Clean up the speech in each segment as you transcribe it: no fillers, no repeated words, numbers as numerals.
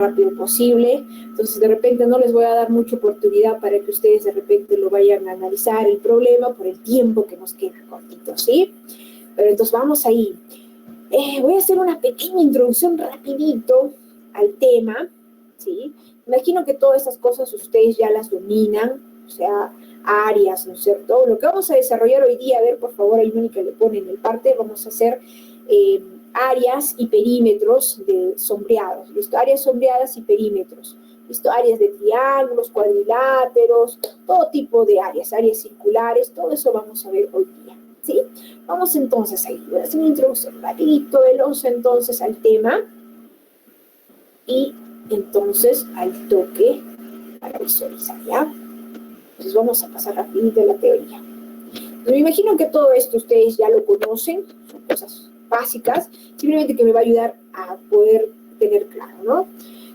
rápido posible. Entonces, de repente no les voy a dar mucha oportunidad para que ustedes de repente lo vayan a analizar el problema por el tiempo que nos queda cortito, ¿sí? Pero entonces vamos ahí. Voy a hacer una pequeña introducción rapidito al tema, ¿sí? Imagino que todas estas cosas ustedes ya las dominan, o sea, áreas, ¿no es cierto? Lo que vamos a desarrollar hoy día, a ver, por favor, hay uno que le ponen el parte, vamos a hacer áreas y perímetros de sombreados, ¿listo? Áreas sombreadas y perímetros, ¿listo? Áreas de triángulos, cuadriláteros, todo tipo de áreas circulares, todo eso vamos a ver hoy día, ¿sí? Vamos entonces ahí, voy a hacer una introducción rapidito, veloz entonces al tema y entonces al toque para visualizar, ¿ya? Entonces vamos a pasar rapidito a la teoría. Me imagino que todo esto ustedes ya lo conocen, son cosas básicas, simplemente que me va a ayudar a poder tener claro, ¿no?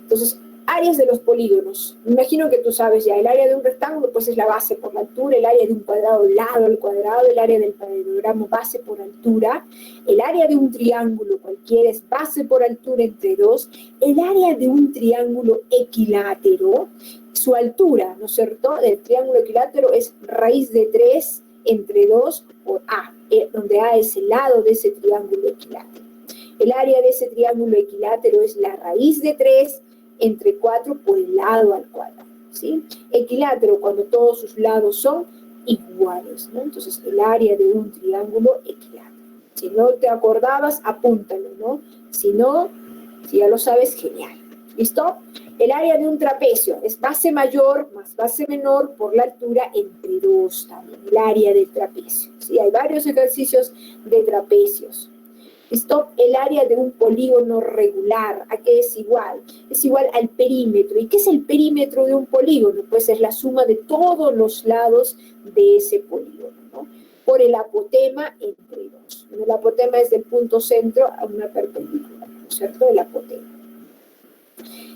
Entonces, áreas de los polígonos. Me imagino que tú sabes ya, el área de un rectángulo pues es la base por la altura, el área de un cuadrado lado al cuadrado, el área del paralelogramo base por altura, el área de un triángulo cualquiera es base por altura entre dos, el área de un triángulo equilátero, su altura, ¿no es cierto?, del triángulo equilátero es raíz de 3 entre 2 por A, donde A es el lado de ese triángulo equilátero. El área de ese triángulo equilátero es la raíz de 3 entre 4 por el lado al cuadrado, ¿sí? Equilátero cuando todos sus lados son iguales, ¿no? Entonces, el área de un triángulo equilátero. Si no te acordabas, apúntalo, ¿no? Si no, si ya lo sabes, genial. ¿Listo? El área de un trapecio es base mayor más base menor por la altura entre 2 también, el área del trapecio. ¿Sí? Hay varios ejercicios de trapecios. ¿Listo? El área de un polígono regular, ¿a qué es igual? Es igual al perímetro. ¿Y qué es el perímetro de un polígono? Pues es la suma de todos los lados de ese polígono, ¿no? Por el apotema entre 2. El apotema es del punto centro a una perpendicular, ¿no es cierto? El apotema.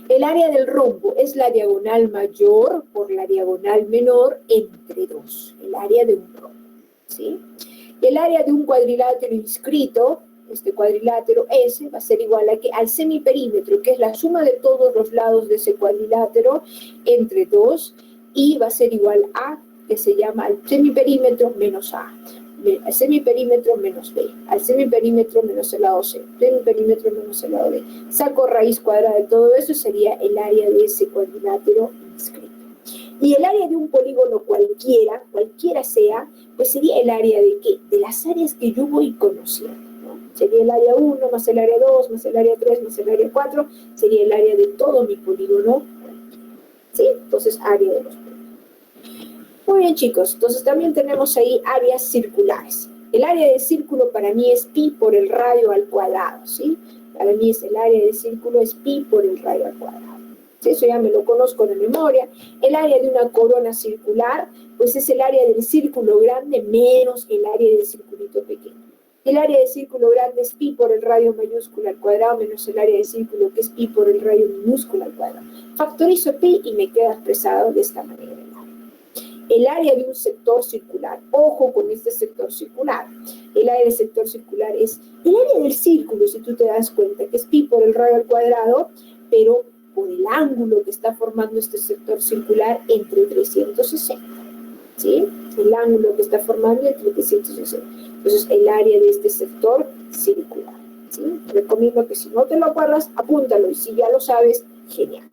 El área del rombo es la diagonal mayor por la diagonal menor entre 2. El área de un rombo, ¿sí? Y el área de un cuadrilátero inscrito, este cuadrilátero S, va a ser igual al semiperímetro, que es la suma de todos los lados de ese cuadrilátero entre 2, y va a ser igual a, que se llama el semiperímetro menos A. Al semiperímetro menos B, al semiperímetro menos el lado C, semiperímetro menos el lado D. Saco raíz cuadrada de todo eso, sería el área de ese cuadrilátero inscrito. Y el área de un polígono cualquiera sea, pues sería el área de ¿qué? De las áreas que yo voy conociendo, ¿no? Sería el área 1 más el área 2 más el área 3 más el área 4, sería el área de todo mi polígono, ¿sí? Entonces, área de los polígonos. Muy bien, chicos, entonces también tenemos ahí áreas circulares. El área de círculo para mí es pi por el radio al cuadrado, ¿sí? Para mí el área de círculo es pi por el radio al cuadrado. ¿Sí? Eso ya me lo conozco de memoria. El área de una corona circular, pues es el área del círculo grande menos el área del circulito pequeño. El área de círculo grande es pi por el radio mayúscula al cuadrado menos el área de círculo que es pi por el radio minúscula al cuadrado. Factorizo pi y me queda expresado de esta manera. El área de un sector circular, ojo con este sector circular, el área del sector circular es el área del círculo, si tú te das cuenta, que es pi por el radio al cuadrado, pero por el ángulo que está formando este sector circular entre 360, ¿sí? El ángulo que está formando entre 360. Entonces, el área de este sector circular, ¿sí? Recomiendo que si no te lo acuerdas, apúntalo, y si ya lo sabes, genial.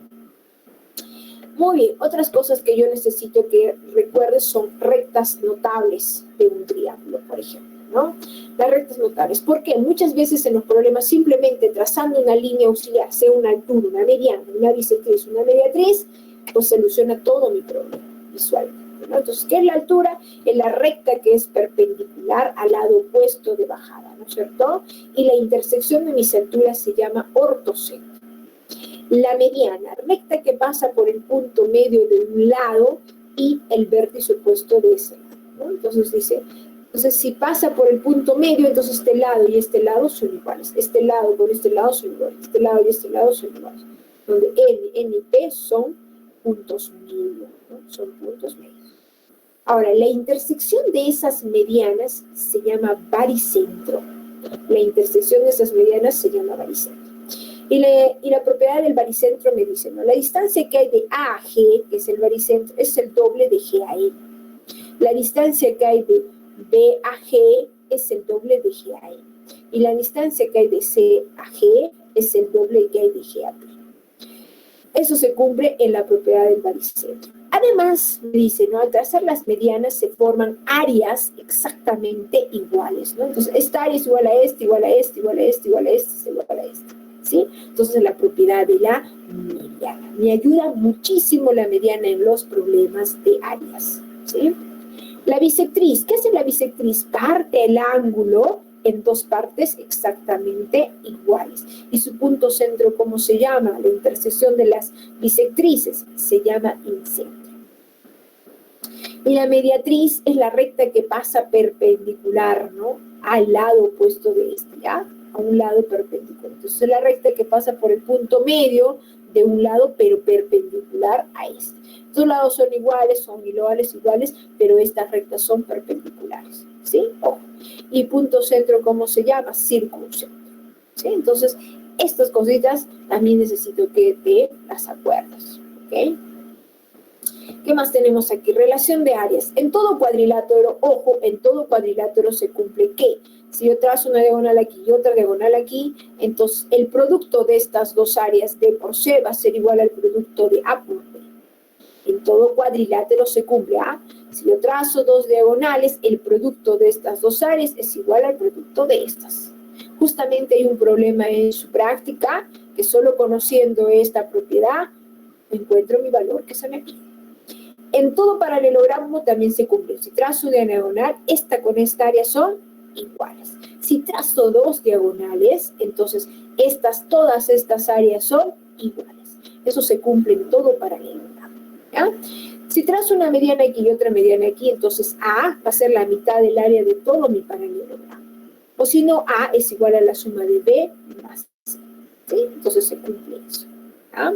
Muy bien, otras cosas que yo necesito que recuerdes son rectas notables de un triángulo, por ejemplo, ¿no? Las rectas notables. ¿Por qué? Muchas veces en los problemas simplemente trazando una línea auxiliar, sea una altura, una mediana, una bisectriz, una mediatriz, pues soluciona todo mi problema visualmente, ¿no? Entonces, ¿qué es la altura? Es la recta que es perpendicular al lado opuesto de bajada, ¿no es cierto? Y la intersección de mis alturas se llama ortocentro. La mediana, recta que pasa por el punto medio de un lado y el vértice opuesto de ese lado, ¿no? Entonces dice, si pasa por el punto medio, entonces este lado y este lado son iguales. Este lado con este lado son iguales. Este lado y este lado son iguales. Donde N y P son puntos medios, ¿no? Son puntos medios. Ahora, la intersección de esas medianas se llama baricentro. La intersección de esas medianas se llama baricentro. Y la propiedad del baricentro me dice, ¿no? La distancia que hay de A a G, que es el baricentro, es el doble de G a L. La distancia que hay de B a G es el doble de G a L. Y la distancia que hay de C a G es el doble que hay de G a P. Eso se cumple en la propiedad del baricentro. Además, me dice, ¿no? Al trazar las medianas se forman áreas exactamente iguales, ¿no? Entonces, esta área es igual a esta, igual a esta, igual a esta, igual a esta, igual a esta, ¿sí? Entonces, la propiedad de la mediana. Me ayuda muchísimo la mediana en los problemas de áreas, ¿sí? La bisectriz, ¿qué hace la bisectriz? Parte el ángulo en dos partes exactamente iguales. ¿Y su punto centro cómo se llama? La intersección de las bisectrices se llama incentro. Y la mediatriz es la recta que pasa perpendicular, ¿no? Al lado opuesto de este, ¿ya? A un lado perpendicular. Entonces es la recta que pasa por el punto medio de un lado, pero perpendicular a este. Dos lados son iguales, pero estas rectas son perpendiculares, ¿sí? Ojo. Y punto centro, ¿cómo se llama? Círculo centro, ¿sí? Entonces, estas cositas también necesito que te las acuerdes, ¿ok? ¿Qué más tenemos aquí? Relación de áreas. En todo cuadrilátero, ojo, en todo cuadrilátero se cumple que si yo trazo una diagonal aquí y otra diagonal aquí, entonces el producto de estas dos áreas D por C va a ser igual al producto de A por B. En todo cuadrilátero se cumple. Si yo trazo dos diagonales, el producto de estas dos áreas es igual al producto de estas. Justamente hay un problema en su práctica, que solo conociendo esta propiedad encuentro mi valor que se me pide. En todo paralelogramo también se cumple. Si trazo una diagonal, esta con esta área son iguales. Si trazo dos diagonales, entonces todas estas áreas son iguales. Eso se cumple en todo paralelogramo, ¿ya? Si trazo una mediana aquí y otra mediana aquí, entonces A va a ser la mitad del área de todo mi paralelogramo. O si no, A es igual a la suma de B más C, ¿sí? Entonces se cumple eso, ¿ya?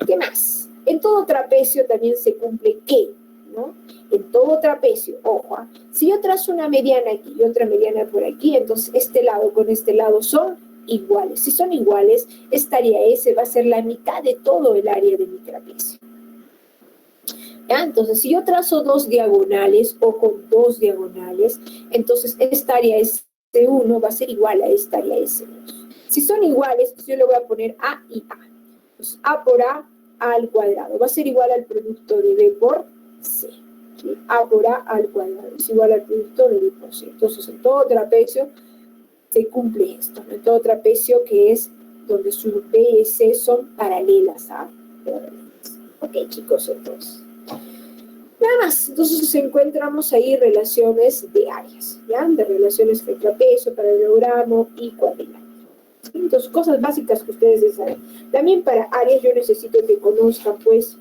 ¿Qué más? En todo trapecio también se cumple que, ¿no? En todo trapecio, ojo, si yo trazo una mediana aquí y otra mediana por aquí, entonces este lado con este lado son iguales. Si son iguales, esta área S va a ser la mitad de todo el área de mi trapecio, ¿ya? Entonces, si yo trazo dos diagonales, ojo, dos diagonales, entonces esta área S1 va a ser igual a esta área S2. Si son iguales, yo le voy a poner A y A. Entonces, A por A al cuadrado va a ser igual al producto de B por C. ¿Sí? A por A al cuadrado es igual al producto de B por C. Entonces, en todo trapecio se cumple esto, ¿no? En todo trapecio que es donde sus B y C son paralelas, ¿ah? Ok, chicos, entonces. Nada más, entonces encontramos ahí relaciones de áreas, ¿ya? De relaciones entre trapecio, paralelogramo y cuadrilátero. Entonces, cosas básicas que ustedes saben. También para áreas yo necesito que conozcan, pues,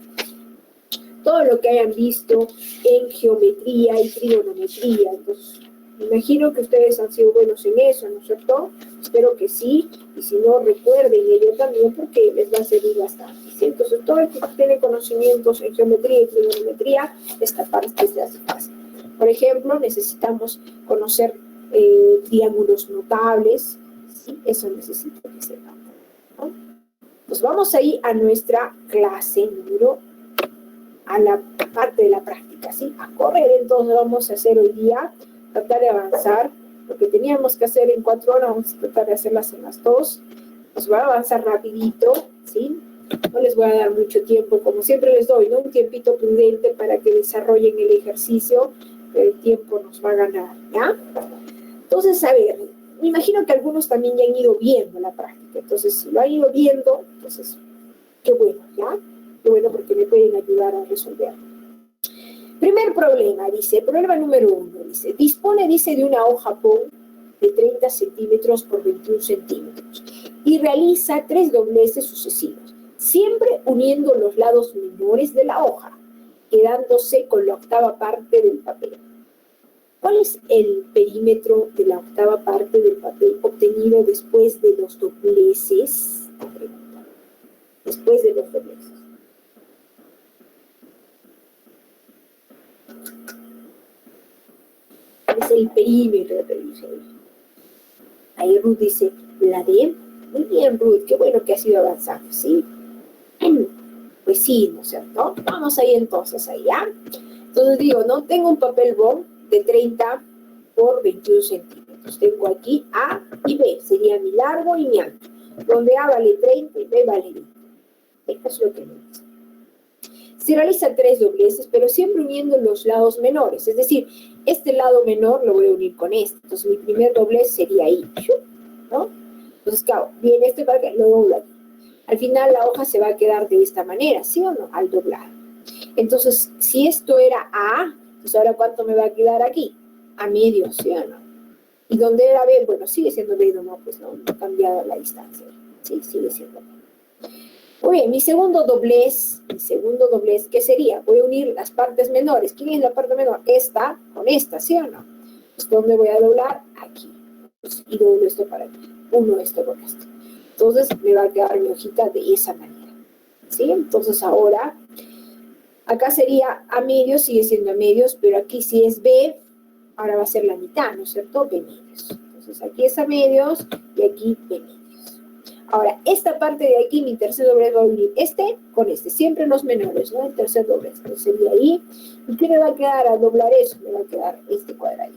todo lo que hayan visto en geometría y trigonometría. Entonces, me imagino que ustedes han sido buenos en eso, ¿no es cierto? Espero que sí, y si no, recuerden ello también porque les va a servir bastante, ¿sí? Entonces, todo el que tiene conocimientos en geometría y trigonometría, esta parte se hace fácil. Por ejemplo, necesitamos conocer triángulos notables, ¿sí? Eso necesito que sepan, ¿no? Pues vamos ahí a nuestra clase a la parte de la práctica, ¿sí? A correr, entonces vamos a hacer hoy día, tratar de avanzar, lo que teníamos que hacer en 4 horas, vamos a tratar de hacerlas en las 2, pues voy a avanzar rapidito, ¿sí? No les voy a dar mucho tiempo, como siempre les doy, ¿no? Un tiempito prudente para que desarrollen el ejercicio, pero el tiempo nos va a ganar, ¿ya? Entonces, a ver, me imagino que algunos también ya han ido viendo la práctica, entonces si lo han ido viendo, entonces, qué bueno, ¿ya? Qué bueno porque me pueden ayudar a resolverlo. Primer problema, dice, problema número 1, dice, dispone, dice, de una hoja PON de 30 centímetros por 21 centímetros y realiza 3 dobleces sucesivos, siempre uniendo los lados menores de la hoja, quedándose con la octava parte del papel. ¿Cuál es el perímetro de la octava parte del papel obtenido después de los dobleces? Después de los dobleces. Es el perímetro de televisión. Ahí Ruth dice, la D. Muy bien, Ruth, qué bueno que has ido avanzando, ¿sí? Pues sí, ¿no es cierto? Vamos ahí entonces, ahí, ¿ya? Entonces digo, ¿no? Tengo un papel bond de 30 por 21 centímetros. Tengo aquí A y B, sería mi largo y mi ancho, donde A vale 30 y B vale 20. Esto es lo que me dice. Se realizan 3 dobleces, pero siempre uniendo los lados menores. Es decir, este lado menor lo voy a unir con este. Entonces, mi primer doblez sería ahí, ¿no? Entonces, claro, viene este para que lo doblo aquí. Al final, la hoja se va a quedar de esta manera, ¿sí o no? Al doblar. Entonces, si esto era A, pues ahora, ¿cuánto me va a quedar aquí? A medio, ¿sí o no? Y donde era B, bueno, sigue siendo B, no, pues no ha cambiado la distancia. Sí, sigue siendo B. Muy bien, mi segundo doblez, ¿qué sería? Voy a unir las partes menores. ¿Quién es la parte menor? Esta con esta, ¿sí o no? Pues, ¿dónde voy a doblar? Aquí. Pues, y doblo esto para aquí. Uno esto con esto. Entonces, me va a quedar mi hojita de esa manera. ¿Sí? Entonces, ahora, acá sería a medios, sigue siendo a medios, pero aquí si es B, ahora va a ser la mitad, ¿no es cierto? B medios. Entonces, aquí es a medios y aquí B medios. Ahora, esta parte de aquí, mi tercer doblez va a unir este con este, siempre los menores, ¿no? El tercer doblez, entonces sería ahí. ¿Y qué me va a quedar al doblar eso? Me va a quedar este cuadradito,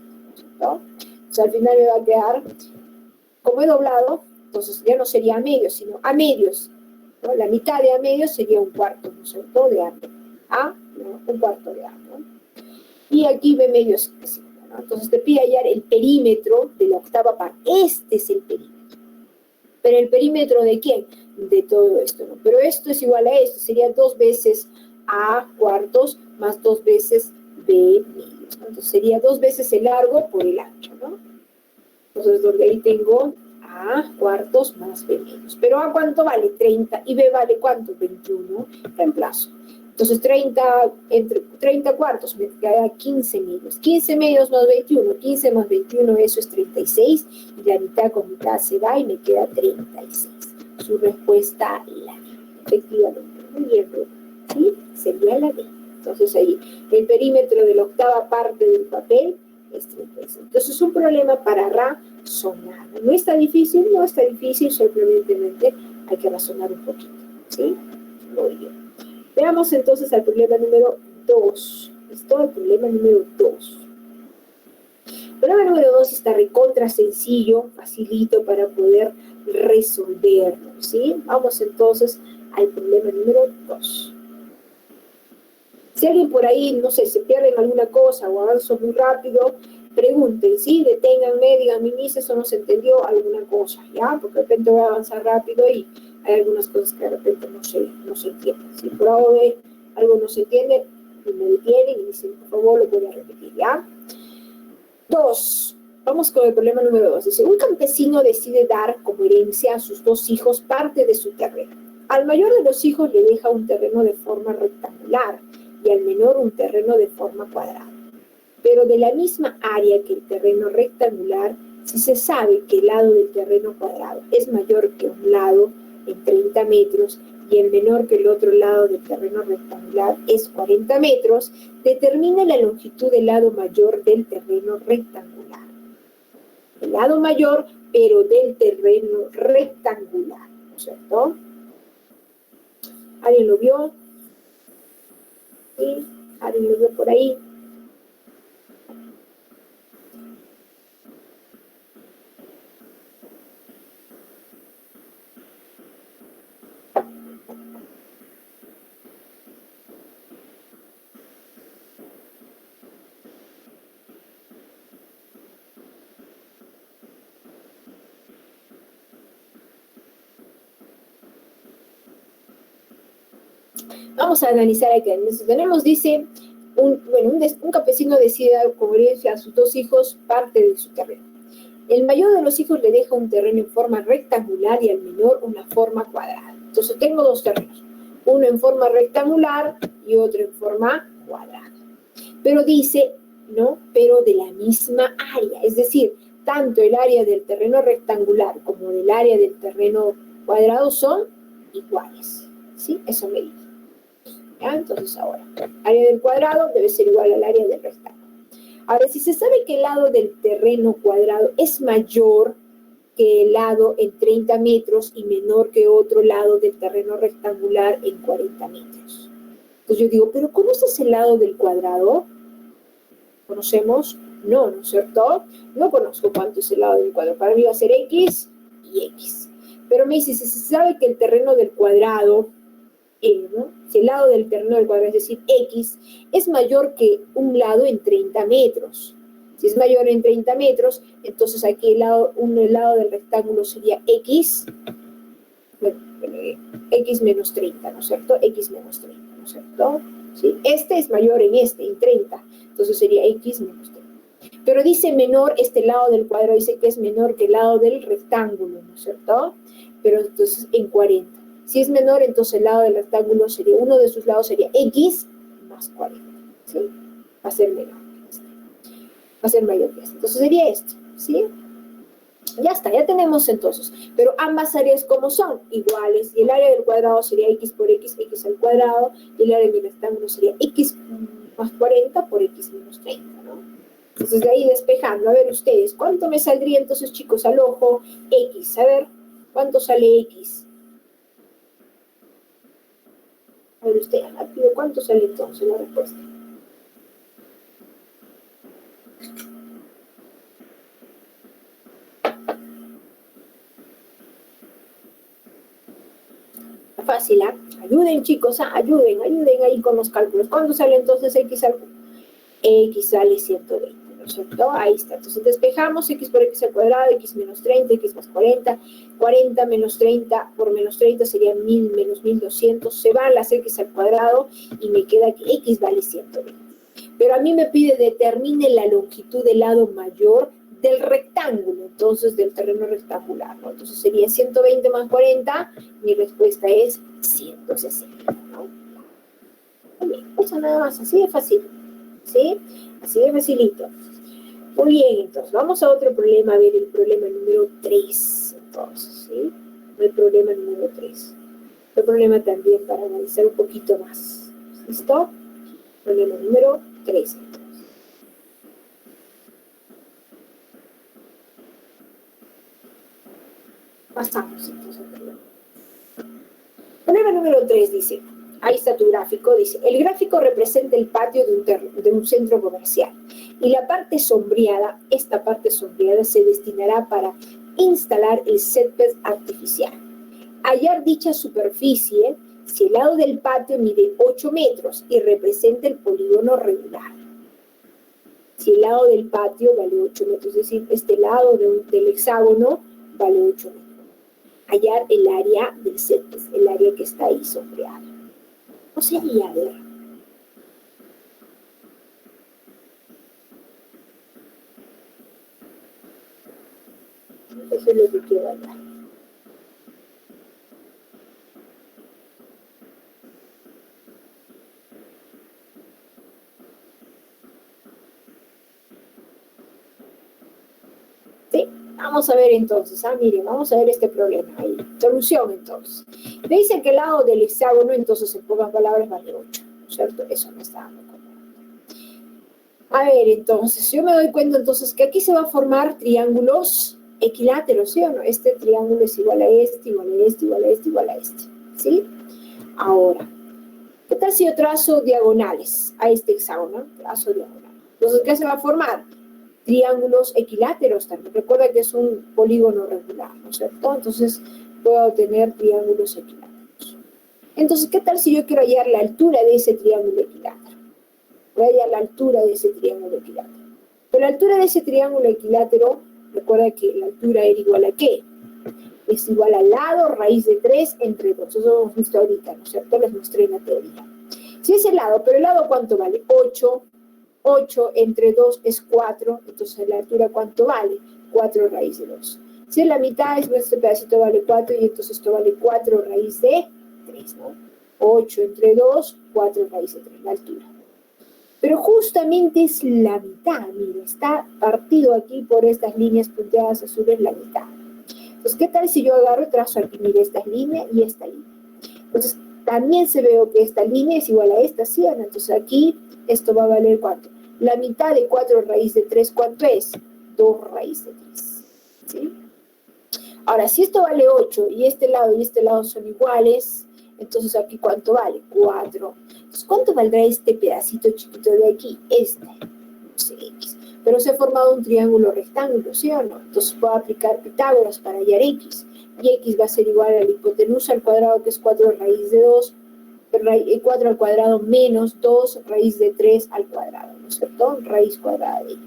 ¿no? Entonces al final me va a quedar, como he doblado, entonces ya no sería a medios, sino a medios, ¿no? La mitad de a medios sería un cuarto, ¿no es cierto? De A, ¿no? Un cuarto de A, ¿no? Y aquí B medios, ¿no? Entonces te pide hallar el perímetro de la octava parte. Este es el perímetro. Pero el perímetro ¿de quién? De todo esto, ¿no? Pero esto es igual a esto, sería 2 veces A cuartos más 2 veces B medios, ¿no? Entonces sería 2 veces el largo por el ancho, ¿no? Entonces donde ahí tengo A cuartos más B medios. Pero A ¿cuánto vale? 30 y B vale ¿cuánto? 21. Reemplazo. Entonces 30, entre 30 cuartos me queda 15 medios. 15 medios más 21. 15 más 21, eso es 36. Y la mitad con mitad se va y me queda 36. Su respuesta, la D. Efectivamente. Muy bien, ¿sí? Sería la D. Entonces ahí, el perímetro de la octava parte del papel es 36. Entonces es un problema para razonar. No está difícil, simplemente hay que razonar un poquito. ¿Sí? Muy bien. Veamos entonces al problema número 2. ¿Listo? El problema número 2. El problema número 2 está recontra sencillo, facilito para poder resolverlo, ¿sí? Vamos entonces al problema número 2. Si alguien por ahí, no sé, se pierde en alguna cosa o avanzo muy rápido, pregunten, ¿sí? Deténganme, díganme, Miss, eso no se entendió, alguna cosa, ¿ya? Porque de repente voy a avanzar rápido y hay algunas cosas que de repente no se entienden. Si por ahora algo no se entiende, me detienen y dicen, por favor, lo voy a repetir, ¿ya? 2. Vamos con el problema número 2. Dice, un campesino decide dar como herencia a sus 2 hijos parte de su terreno. Al mayor de los hijos le deja un terreno de forma rectangular y al menor un terreno de forma cuadrada. Pero de la misma área que el terreno rectangular, si se sabe que el lado del terreno cuadrado es mayor que un lado en 30 metros y el menor que el otro lado del terreno rectangular es 40 metros, determina la longitud del lado mayor del terreno rectangular. El lado mayor, pero del terreno rectangular, ¿no es cierto? ¿Alguien lo vio? ¿Sí? ¿Alguien lo vio por ahí? Vamos a analizar acá. Tenemos, dice, un campesino decide dar como herencia a sus 2 hijos parte de su terreno. El mayor de los hijos le deja un terreno en forma rectangular y al menor una forma cuadrada. Entonces tengo 2 terrenos, uno en forma rectangular y otro en forma cuadrada. Pero dice, ¿no? Pero de la misma área, es decir, tanto el área del terreno rectangular como del área del terreno cuadrado son iguales. ¿Sí? Eso me dice. ¿Ya? Entonces ahora, el área del cuadrado debe ser igual al área del rectángulo. Ahora, si se sabe que el lado del terreno cuadrado es mayor que el lado en 30 metros y menor que otro lado del terreno rectangular en 40 metros. Entonces yo digo, ¿pero conoces el lado del cuadrado? ¿Conocemos? No, ¿no es cierto? No conozco cuánto es el lado del cuadrado. Para mí va a ser X y X. Pero me dice, si se sabe que el terreno del cuadrado, ¿no? Si el lado del terreno del cuadrado, es decir, X, es mayor que un lado en 30 metros. Si es mayor en 30 metros, entonces aquí el lado del rectángulo sería X, bueno, X menos 30, ¿no es cierto? X menos 30, ¿no es cierto? ¿Sí? Este es mayor en 30, entonces sería X menos 30. Pero dice menor, este lado del cuadrado dice que es menor que el lado del rectángulo, ¿no es cierto? Pero entonces en 40. Si es menor, entonces el lado del rectángulo sería, uno de sus lados sería X más 40, ¿sí? Va a ser menor que este. Va a ser mayor que este. Entonces sería esto, ¿sí? Ya está, ya tenemos entonces. Pero ambas áreas como son iguales. Y el área del cuadrado sería X por X, X al cuadrado. Y el área del rectángulo sería X más 40 por X menos 30, ¿no? Entonces de ahí despejando, a ver ustedes, ¿cuánto me saldría entonces, chicos, al ojo X? A ver, ¿cuánto sale X? A ver ustedes, rápido, ¿cuánto sale entonces la respuesta? Fácil, ¿ah? Ayuden, chicos, ayuden ahí con los cálculos. ¿Cuánto sale entonces X al cubo? X sale 120, ¿no es cierto? Ahí está. Entonces despejamos X por X al cuadrado, X menos 30, X más 40, 40 menos 30 por menos 30 sería 1000 menos 1200, se van las X al cuadrado y me queda que X vale 120. Pero a mí me pide determine la longitud del lado mayor del rectángulo, entonces del terreno rectangular, ¿no? Entonces sería 120 más 40, mi respuesta es 160, ¿no? Muy bien, eso nada más, así de fácil, ¿sí? Así de facilito. Muy bien, entonces vamos a otro problema, a ver el problema número 3, entonces, ¿sí? El problema número 3. El problema también para analizar un poquito más. ¿Listo? Problema número 3. Pasamos entonces al problema. Problema número 3 dice, ahí está tu gráfico, dice, el gráfico representa el patio de un centro comercial y la parte sombreada, esta parte sombreada se destinará para instalar el césped artificial. Hallar dicha superficie si el lado del patio mide 8 metros y representa el polígono regular. Si el lado del patio vale 8 metros, es decir, este lado del hexágono vale 8 metros. Hallar el área del césped, el área que está ahí sombreada. ¿No sería, a ver? Eso es lo que quiero hablar. ¿Sí? Vamos a ver entonces, miren, vamos a ver este problema. Ahí. Solución entonces. Me dice que el lado del hexágono, entonces en pocas palabras, vale 8, ¿cierto? Eso me está dando como. A ver, entonces, yo me doy cuenta entonces que aquí se va a formar triángulos equiláteros, ¿sí o no? Este triángulo es igual a este, igual a este, igual a este, igual a este, ¿sí? Ahora, ¿qué tal si yo trazo diagonales a este hexágono? Trazo diagonal. Entonces, ¿qué se va a formar? Triángulos equiláteros también. Recuerda que es un polígono regular, ¿no es cierto? Entonces, puedo tener triángulos equiláteros. Entonces, ¿qué tal si yo quiero hallar la altura de ese triángulo equilátero? Voy a hallar la altura de ese triángulo equilátero. Pero la altura de ese triángulo equilátero, recuerda que la altura era igual a ¿qué? Es igual al lado raíz de 3 entre 2. Eso lo hemos visto ahorita, ¿no es cierto? Les mostré en la teoría. Si es el lado, pero el lado ¿cuánto vale? 8. 8 entre 2 es 4. Entonces la altura ¿cuánto vale? 4 raíz de 2. Si es la mitad, este pedacito vale 4 y entonces esto vale 4 raíz de 3, ¿no? 8 entre 2, 4 raíz de 3, la altura. Pero justamente es la mitad, mire, está partido aquí por estas líneas punteadas azules la mitad. Entonces, ¿qué tal si yo agarro y trazo aquí, mire, esta línea y esta línea? Entonces, también se veo que esta línea es igual a esta, ¿sí? Entonces, aquí, esto va a valer ¿cuánto? La mitad de 4 raíz de 3, ¿cuánto es? 2 raíz de 3, ¿sí? Ahora, si esto vale 8 y este lado son iguales, entonces aquí ¿cuánto vale? 4. Entonces, ¿cuánto valdrá este pedacito chiquito de aquí? Este, no sé, X. Pero se ha formado un triángulo rectángulo, ¿sí o no? Entonces puedo aplicar Pitágoras para hallar X. Y X va a ser igual a la hipotenusa al cuadrado, que es 4 raíz de 2, 4 al cuadrado menos 2 raíz de 3 al cuadrado, ¿no es cierto? Raíz cuadrada de Y.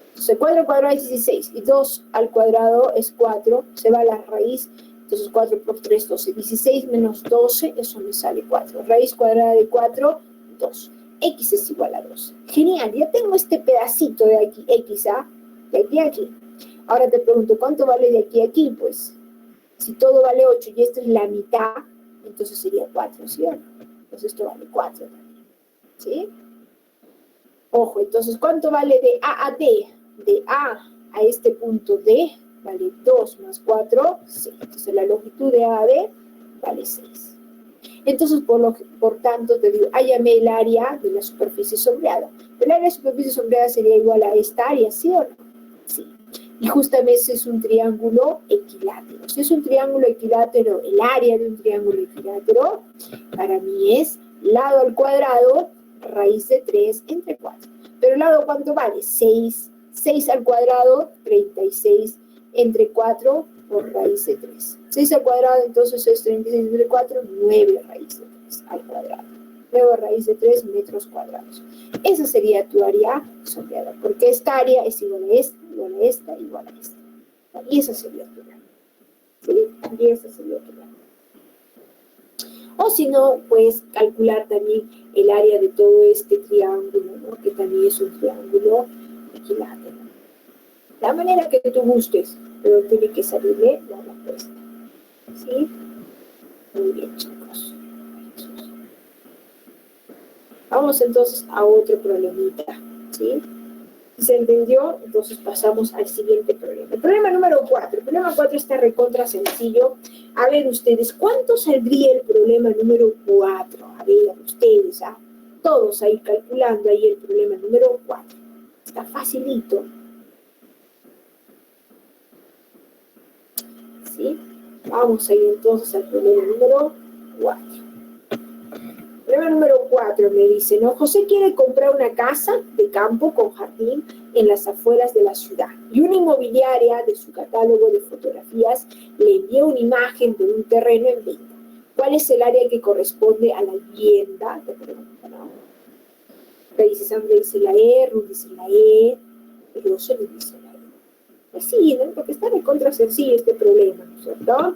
Entonces 4 al cuadrado es 16 y 2 al cuadrado es 4, se va a la raíz, entonces 4 por 3, 12. 16 menos 12, eso me sale 4. Raíz cuadrada de 4, 2. X es igual a 2. Genial, ya tengo este pedacito de aquí, X, ¿ah? De aquí a aquí. Ahora te pregunto, ¿cuánto vale de aquí a aquí? Pues, si todo vale 8 y esta es la mitad, entonces sería 4, ¿sí o no? Entonces esto vale 4 también, ¿sí? Ojo, entonces, ¿cuánto vale de A a D? De A este punto D vale 2 más 4, 6. Entonces la longitud de A a D vale 6. Entonces, por tanto, te digo, hállame el área de la superficie sombreada. El área de la superficie sombreada sería igual a esta área, ¿sí o no? Sí. Y justamente es un triángulo equilátero. Si es un triángulo equilátero, el área de un triángulo equilátero, para mí es lado al cuadrado, raíz de 3 entre 4. Pero el lado, ¿cuánto vale? 6. 6 al cuadrado, 36 entre 4 por raíz de 3. 6 al cuadrado, entonces es 36 entre 4, 9 raíz de 3 al cuadrado. 9 raíz de 3 metros cuadrados. Esa sería tu área sombreada, porque esta área es igual a esta, igual a esta, igual a esta. Y esa sería tu área. ¿Sí? Y esa sería tu área. O si no, puedes calcular también el área de todo este triángulo, ¿no? Que también es un triángulo equilátero. La manera que tú gustes, pero tiene que salirle la respuesta. ¿Sí? Muy bien, chicos. Vamos entonces a otro problemita. ¿Sí? Si se entendió, entonces pasamos al siguiente problema. El problema número 4. El problema 4 está recontra sencillo. A ver ustedes, ¿cuánto saldría el problema número 4? A ver ustedes, ¿ah? Todos ahí calculando ahí el problema número 4. Está facilito. ¿Sí? Vamos a ir entonces al problema número 4. Problema número 4 me dice, ¿no? José quiere comprar una casa de campo con jardín en las afueras de la ciudad y una inmobiliaria de su catálogo de fotografías le envía una imagen de un terreno en venta. ¿Cuál es el área que corresponde a la vivienda? Te pregunto, ¿no? Te dice Sandra, dice la E, Ruth dice la E, el José le dice la E. Pues sí, ¿no? Porque está recontra sencillo este problema, ¿no es cierto?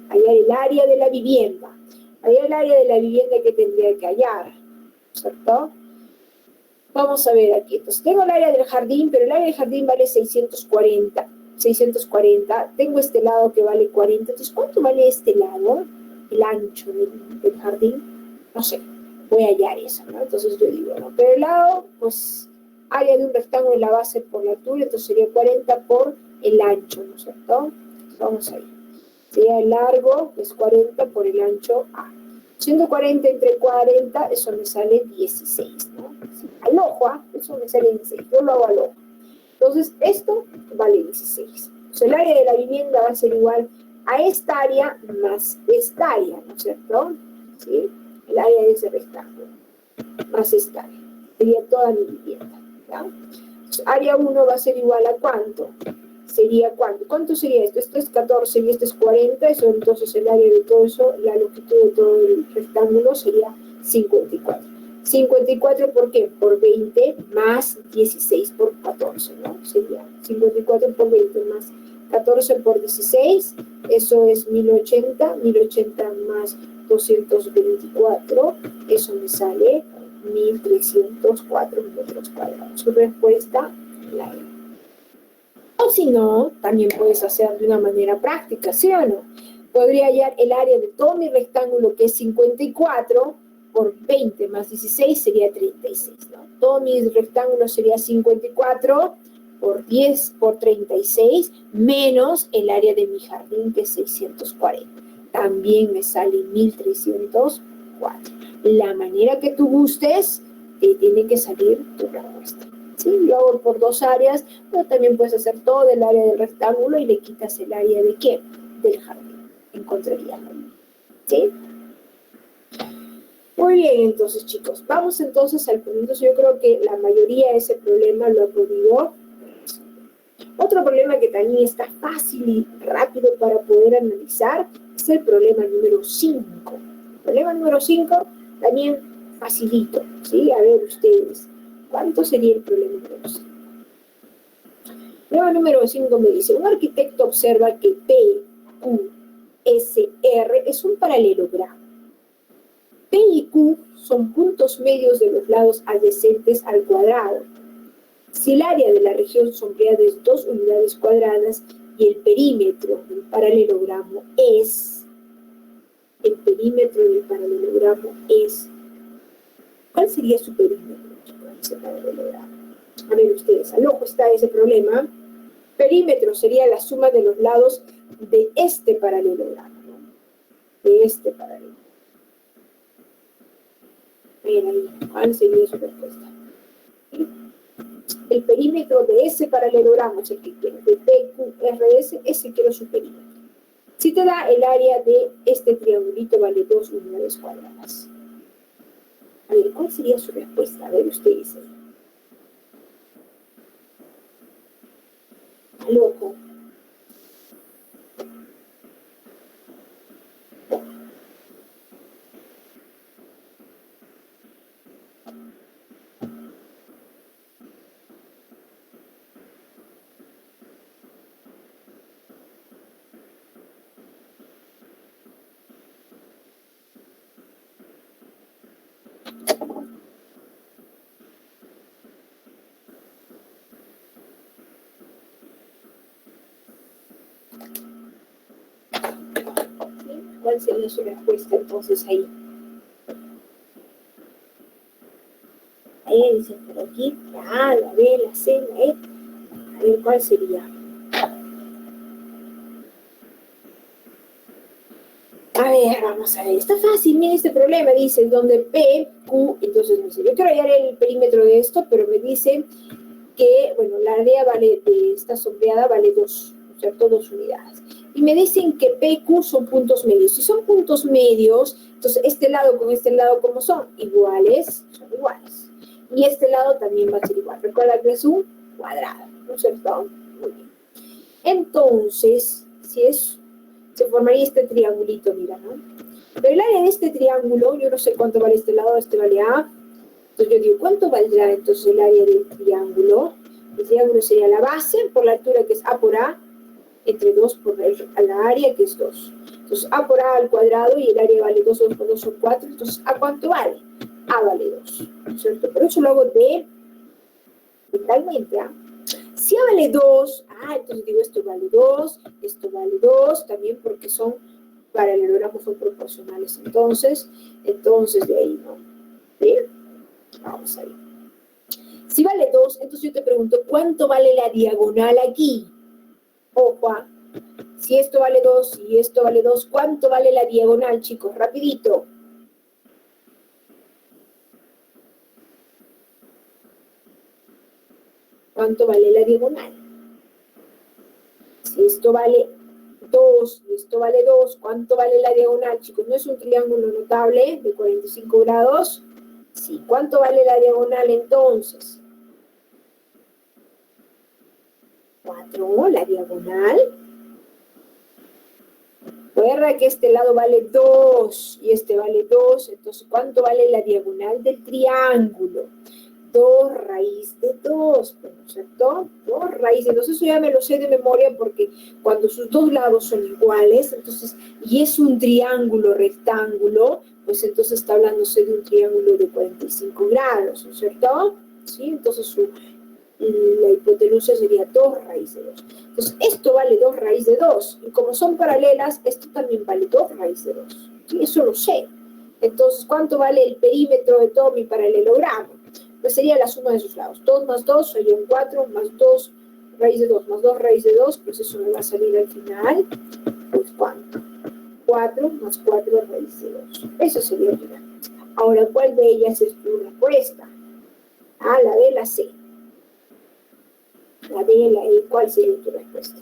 Hallar el área de la vivienda. Hallar el área de la vivienda que tendría que hallar, ¿cierto? Vamos a ver aquí. Entonces, tengo el área del jardín, pero el área del jardín vale 640. 640. Tengo este lado que vale 40. Entonces, ¿cuánto vale este lado? El ancho del jardín. No sé. Voy a hallar eso, ¿no? Entonces yo digo, ¿no? Pero el lado, pues, área de un rectángulo en la base por la altura, entonces sería 40 por el ancho, ¿no es cierto? Entonces, vamos a ir. Sería el largo, que es 40 por el ancho A. 140 entre 40, eso me sale 16, ¿no? Al ojo, ¿ah? Eso me sale 16, yo lo hago al ojo. Entonces, esto vale 16. Entonces, el área de la vivienda va a ser igual a esta área más esta área, ¿no es cierto? ¿Sí? El área de ese rectángulo, más esta área. Sería toda mi vivienda, ¿ya? Entonces, área 1 va a ser igual a ¿cuánto? Sería ¿cuánto? ¿Cuánto sería esto? Esto es 14 y esto es 40, eso entonces el área de todo eso, la longitud de todo el rectángulo sería 54. 54 ¿por qué? Por 20 más 16 por 14, ¿no? Sería 54 por 20 más 14 por 16, eso es 1080, 1080 más 224, eso me sale 1304 metros cuadrados. Su respuesta, la E. O si no, también puedes hacer de una manera práctica, ¿sí o no? Podría hallar el área de todo mi rectángulo, que es 54, por 20 más 16 sería 36, ¿no? Todo mi rectángulo sería 54 por 10 por 36, menos el área de mi jardín, que es 640. También me sale 1304. La manera que tú gustes, te tiene que salir tu respuesta. Sí, yo hago por dos áreas, pero también puedes hacer todo el área del rectángulo y le quitas el área de ¿qué? del jardín. Encontraría, ¿no? ¿Sí? Muy bien, entonces, chicos. Vamos entonces al punto. Yo creo que la mayoría de ese problema lo ha podido. Otro problema que también está fácil y rápido para poder analizar es el problema número 5. El problema número 5 también facilito, ¿sí? A ver ustedes, ¿cuánto sería el problema número 5? El problema número 5 me dice, un arquitecto observa que PQSR es un paralelogramo. P y Q son puntos medios de los lados adyacentes al cuadrado. Si el área de la región sombreada es 2 unidades cuadradas y el perímetro del paralelogramo es, ¿cuál sería su perímetro, chicos, ese paralelogramo? A ver ustedes, al ojo está ese problema. Perímetro sería la suma de los lados de este paralelogramo, ¿no? De este paralelogramo. Ven ahí, ¿cuál sería su respuesta? ¿Sí? El perímetro de ese paralelogramo es el que quiero, de PQRS, ese quiero su perímetro. Si te da el área de este triangulito vale 2 unidades cuadradas. A ver, ¿cuál sería su respuesta? A ver, ustedes ahí. Al ojo. ¿Cuál sería su respuesta entonces ahí? Ahí dicen por aquí, la A, la B, la C, la E. A ver, ¿cuál sería? A ver, vamos a ver. Está fácil, mira este problema. Dice, donde P, Q, entonces me dice, yo quiero hallar el perímetro de esto, pero me dice que, bueno, la área vale, de esta sombreada vale 2, o sea, 2 unidades. Y me dicen que P y Q son puntos medios. Si son puntos medios, entonces este lado con este lado, ¿cómo son? Iguales, son iguales. Y este lado también va a ser igual. Recuerda que es un cuadrado, ¿no es cierto? Muy bien. Entonces, si es, se formaría este triangulito, mira, ¿no? Pero el área de este triángulo, yo no sé cuánto vale este lado, este vale A. Entonces yo digo, ¿cuánto valdrá entonces el área del triángulo? El triángulo sería la base por la altura que es A por A, entre 2 por la área que es 2. Entonces A por A al cuadrado y el área vale 2, 2 por 2 son 4. Entonces ¿A cuánto vale? A vale 2, ¿no es cierto? Pero eso lo hago mentalmente, ¿ah? Si A vale 2, entonces digo esto vale 2, también porque son paralelogramos, son proporcionales. Entonces de ahí, ¿no? ¿Bien? Vamos ahí. Si vale 2, entonces yo te pregunto, ¿cuánto vale la diagonal aquí? Ojo, si esto vale 2 y esto vale 2, ¿cuánto vale la diagonal, chicos? Rapidito. ¿Cuánto vale la diagonal? Si esto vale 2 y esto vale 2, ¿cuánto vale la diagonal, chicos? ¿No es un triángulo notable de 45 grados? Sí, ¿cuánto vale la diagonal entonces? 4, la diagonal. Recuerda que este lado vale 2 y este vale 2, entonces ¿cuánto vale la diagonal del triángulo? 2 raíz de 2, ¿no es cierto? 2 raíz de 2, eso ya me lo sé de memoria porque cuando sus dos lados son iguales, entonces, y es un triángulo rectángulo, pues entonces está hablándose de un triángulo de 45 grados, ¿no es cierto? ¿Sí? Entonces la hipotenusa sería 2 raíz de 2. Entonces, esto vale 2 raíz de 2. Y como son paralelas, esto también vale 2 raíz de 2. ¿Sí? Eso lo sé. Entonces, ¿cuánto vale el perímetro de todo mi paralelogramo? Pues sería la suma de sus lados. 2 más 2 sería un 4, más 2 raíz de 2, más 2 raíz de 2, pues eso me va a salir al final. Pues, ¿cuánto? 4 más 4 raíz de 2. Eso sería el final. Ahora, ¿cuál de ellas es tu respuesta? La B, la C. La D, la E, ¿cuál sería tu respuesta?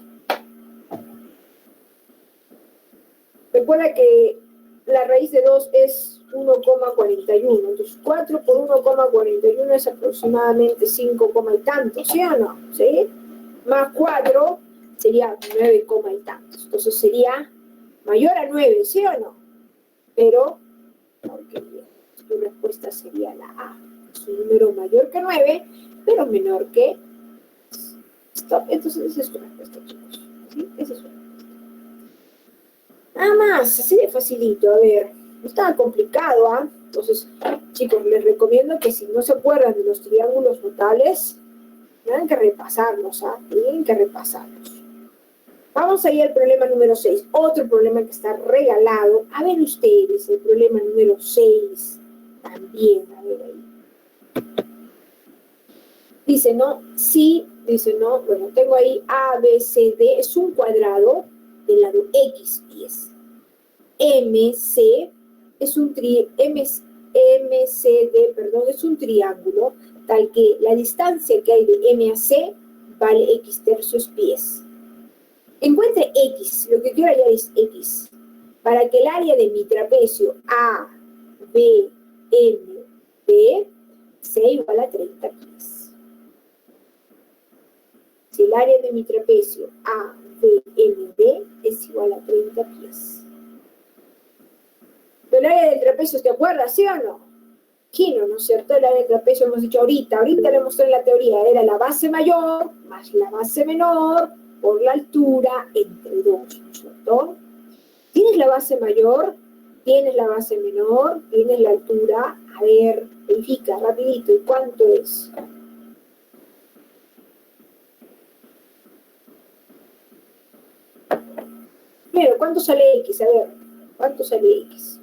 Recuerda que la raíz de 2 es 1,41. Entonces, 4 por 1,41 es aproximadamente 5, y tantos, ¿sí o no? ¿Sí? Más 4 sería 9, y tantos. Entonces, sería mayor a 9, ¿sí o no? Pero, ok, tu respuesta sería la A. Es un número mayor que 9, pero menor que... Stop. Entonces, esa es tu respuesta, chicos. ¿Sí? Esa es su respuesta. Nada más, así de facilito. A ver, no estaba complicado, ¿ah? Entonces, chicos, les recomiendo que si no se acuerdan de los triángulos notables, tienen que repasarlos, ¿ah? Tienen que repasarlos. Vamos a ir al problema número 6. Otro problema que está regalado. A ver ustedes, el problema número 6. También, a ver ahí. Dice, ¿no? Sí, dice, ¿no? Bueno, tengo ahí A, B, C, D. Es un cuadrado del lado X, y es MC, es un MCD, perdón, es un triángulo tal que la distancia que hay de M a C vale X tercios pies. Encuentre X, lo que quiero hallar es X, para que el área de mi trapecio A, B, M, D sea igual a 30 pies. Si el área de mi trapecio A, B, M, D es igual a 30 pies. ¿El área del trapecio te acuerdas, sí o no? Kino, ¿no es cierto? El área del trapecio hemos dicho ahorita le mostré en la teoría, era la base mayor más la base menor por la altura entre 2, ¿no es cierto? Tienes la base mayor, tienes la base menor, tienes la altura. A ver, verifica rapidito, ¿y cuánto es? Primero, ¿cuánto sale X? A ver, ¿cuánto sale X?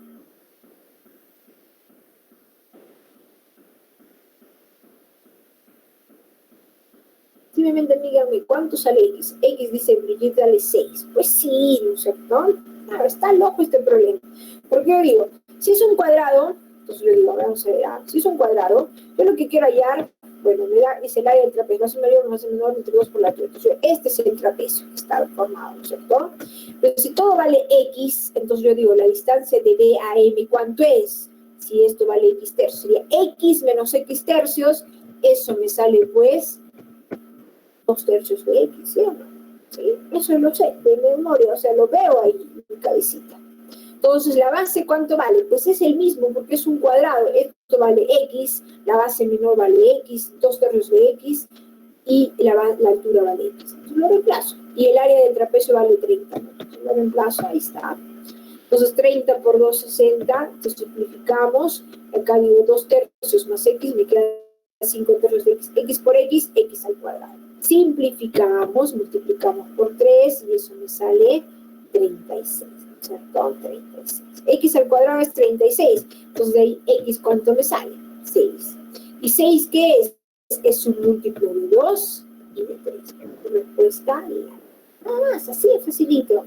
Simplemente díganme, ¿cuánto sale X? X dice, Brigitte, dale 6. Pues sí, ¿no es cierto? Claro, está loco este problema. Porque yo digo, si es un cuadrado, entonces yo digo, vamos a ver, si es un cuadrado, yo lo que quiero hallar, bueno, me da, es el área del trapecio, base mayor más menor entre 2 por la altura. Entonces, este es el trapecio que está formado, ¿no es cierto? Pero si todo vale X, entonces yo digo, la distancia de B a M, ¿cuánto es? Si esto vale X tercios, sería X menos X tercios, eso me sale, pues, 2 tercios de X, ¿sí o no? ¿Sí? Eso lo sé de memoria, o sea, lo veo ahí en mi cabecita. Entonces, ¿la base cuánto vale? Pues es el mismo, porque es un cuadrado. Esto vale X, la base menor vale X, 2 tercios de X, y la altura vale X. Entonces lo reemplazo. Y el área del trapecio vale 30. Entonces lo reemplazo, ahí está. Entonces, 30 por 2, 60. Entonces, simplificamos. Acá digo 2 tercios más X, me queda 5 tercios de X. X por X, X al cuadrado. Simplificamos, multiplicamos por 3 y eso me sale 36, ¿cierto? 36. X al cuadrado es 36. Entonces, de ahí, X, ¿cuánto me sale? 6. ¿Y 6 qué es? Es un múltiplo de 2 y de 3. Tu respuesta, nada más, así de facilito.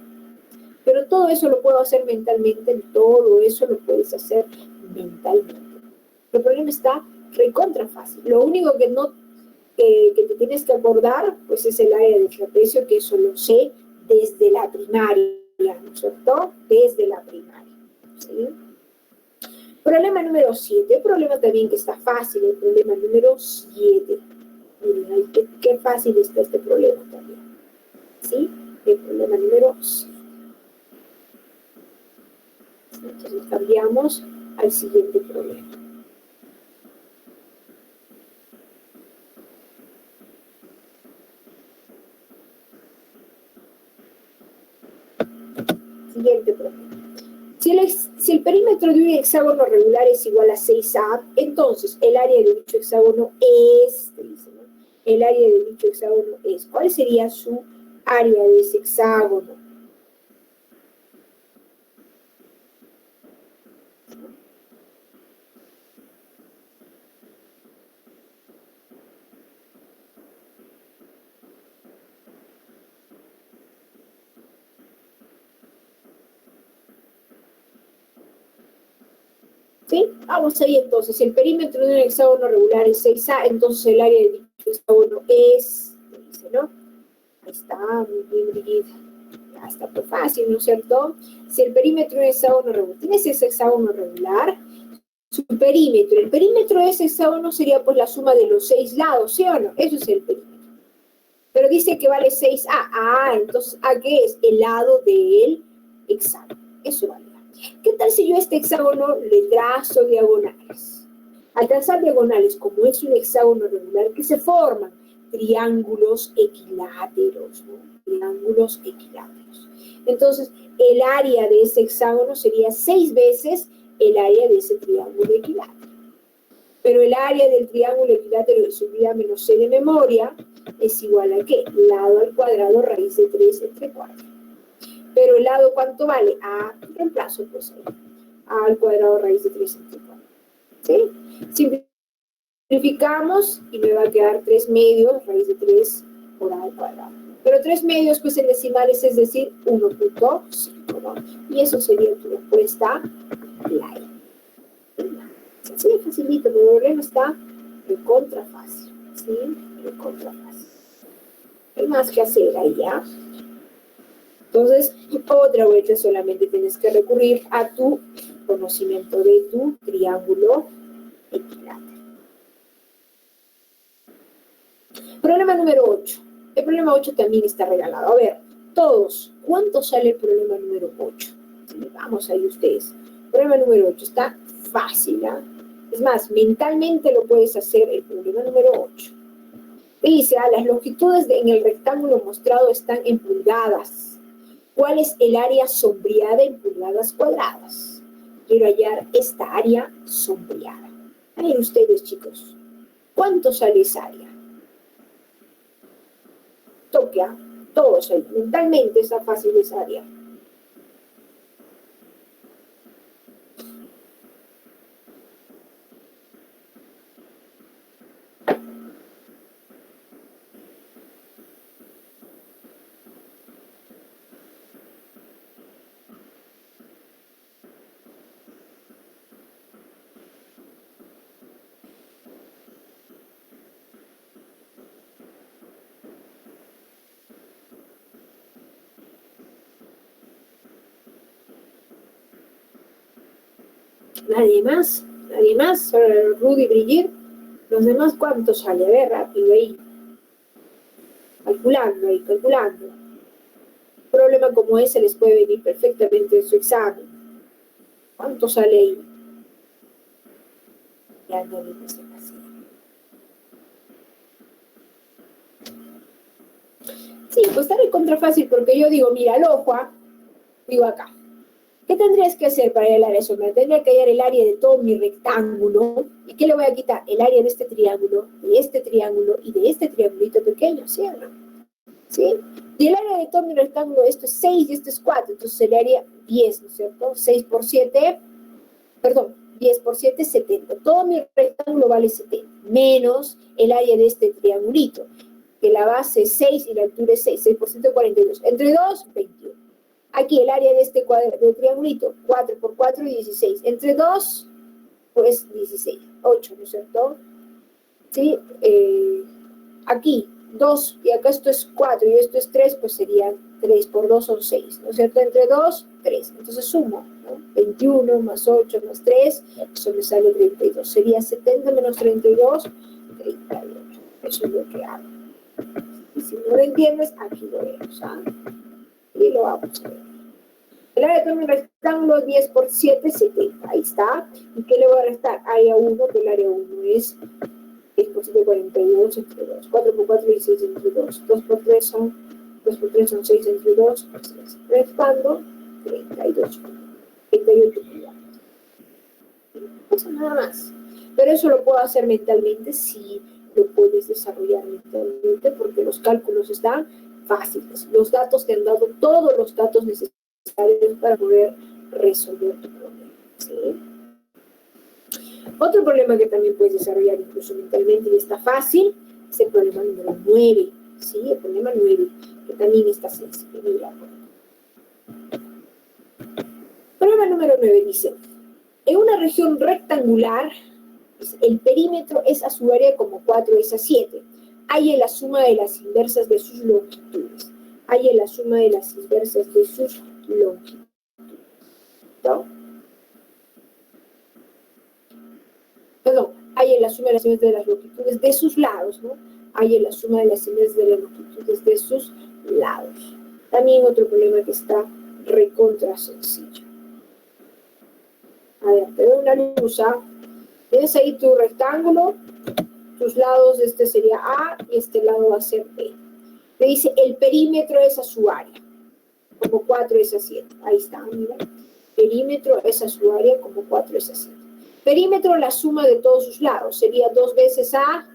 Pero todo eso lo puedo hacer mentalmente, todo eso lo puedes hacer mentalmente. El problema está recontra fácil. Lo único que no que te tienes que acordar, pues es el área del trapecio, que eso lo sé desde la primaria, ¿no es cierto? Desde la primaria, ¿sí? Problema número 7, un problema también que está fácil, el problema número 7. Miren, qué fácil está este problema también, ¿sí? El problema número 7. Entonces cambiamos al siguiente problema. Siguiente problema. Si el perímetro de un hexágono regular es igual a 6A, entonces el área de dicho hexágono es, dice, ¿no? El área de dicho hexágono es. ¿Cuál sería su área de ese hexágono? ¿Sí? Vamos ahí entonces. Si el perímetro de un hexágono regular es 6A, entonces el área de dicho hexágono es, dice, ¿no? Ahí está, muy bien, Brigitte. Acá está muy fácil, ¿no es cierto? Si el perímetro de un hexágono regular, tienes ese hexágono regular, su perímetro, el perímetro de ese hexágono sería pues la suma de los 6 lados, ¿sí o no? Eso es el perímetro. Pero dice que vale 6A. Entonces, ¿A qué es? El lado del hexágono. Eso vale. ¿Qué tal si yo a este hexágono le trazo diagonales? Al trazar diagonales, como es un hexágono regular, ¿qué se forman? Triángulos equiláteros, ¿no? Triángulos equiláteros. Entonces, el área de ese hexágono sería 6 veces el área de ese triángulo equilátero. Pero el área del triángulo equilátero, si olvídame, no sé de memoria, es igual a ¿qué? Lado al cuadrado raíz de 3 entre 4. Pero el lado, ¿cuánto vale? Reemplazo, pues ahí. A al cuadrado raíz de 3 entre 4. ¿Sí? Simplificamos y me va a quedar 3 medios raíz de 3 por A al cuadrado. Pero 3 medios, pues en decimales, es decir, 1.5, ¿no? Y eso sería tu respuesta, la E. Sí, facilito, pero el problema está recontra fácil, ¿sí? Recontra fácil. No hay más que hacer ahí, ¿ya? Entonces, otra vuelta solamente tienes que recurrir a tu conocimiento de tu triángulo equilátero. Problema número 8. El problema 8 también está regalado. A ver, todos, ¿cuánto sale el problema número 8? Sí, vamos ahí ustedes. Problema número 8 está fácil, ¿ah? Es más, mentalmente lo puedes hacer el problema número 8. Dice, las longitudes en el rectángulo mostrado están en pulgadas. ¿Cuál es el área sombreada en pulgadas cuadradas? Quiero hallar esta área sombreada. A ver ustedes, chicos, ¿cuánto sale esa área? Toque, todos ahí. Mentalmente está fácil esa área. Nadie más, nadie más, Rudy, Brigitte. Los demás, ¿cuánto sale? A ver, rápido ahí. Calculando. Un problema como ese les puede venir perfectamente en su examen. ¿Cuánto sale ahí? Ya no le puse así. Sí, pues está recontra fácil porque yo digo, mira, el ojo, digo acá. ¿Qué tendrías que hacer para hallar el área sombreada? Tendría que hallar el área de todo mi rectángulo. ¿Y qué le voy a quitar? El área de este triángulo y de este triangulito pequeño, ¿sí o no? ¿Sí? Y el área de todo mi rectángulo, esto es 6 y esto es 4, entonces el área 10, ¿no es cierto? 6 por 7, perdón, 10 por 7 es 70. Todo mi rectángulo vale 70, menos el área de este triangulito, que la base es 6 y la altura es 6. 6 por 7, 42. Entre 2, 21. Aquí el área de este del triangulito, 4 por 4, 16. Entre 2, pues 16. 8, ¿no es cierto? ¿Sí? Aquí, 2, y acá esto es 4, y esto es 3, pues serían 3 por 2 son 6, ¿no es cierto? Entre 2, 3. Entonces sumo, ¿no? 21 más 8 más 3, eso me sale 32. Sería 70 menos 32, 38. Eso es lo que hago. Y si no lo entiendes, aquí lo vemos, ¿ah? Y lo vamos a ver. El área de un rectángulo 10 por 7, 70. Ahí está. ¿Y qué le voy a restar? Área 1, que el área 1 es 10 por 7, 42 entre 2. 4 por 4, 16 entre 2. 2 por 3 son 6 entre 2. 3. Restando 32. 38 pulgadas. No pasa nada más. Pero eso lo puedo hacer mentalmente si lo puedes desarrollar mentalmente, porque los cálculos están fáciles. Los datos te han dado todos los datos necesarios para poder resolver tu problema. ¿Sí? Otro problema que también puedes desarrollar incluso mentalmente y está fácil es el problema número 9. ¿Sí? El problema 9, que también está sencillo. Mira. Problema número 9 dice, en una región rectangular, el perímetro es a su área como 4 es a 7. Hay la suma de las inversas de sus longitudes. Hay en la suma de las inversas de sus longitudes. ¿No? Perdón, hay en la suma de las inversas de las longitudes de sus lados, ¿no? Hay en la suma de las inversas de las longitudes de sus lados. También otro problema que está recontra sencillo. A ver, te doy una luz, ¿ah? Tienes ahí tu rectángulo, tus lados, este sería A y este lado va a ser B. Te dice, el perímetro es a su área, como 4 es a 7. Ahí está, mira. Perímetro es a su área, como 4 es a 7. Perímetro, la suma de todos sus lados, sería 2 veces A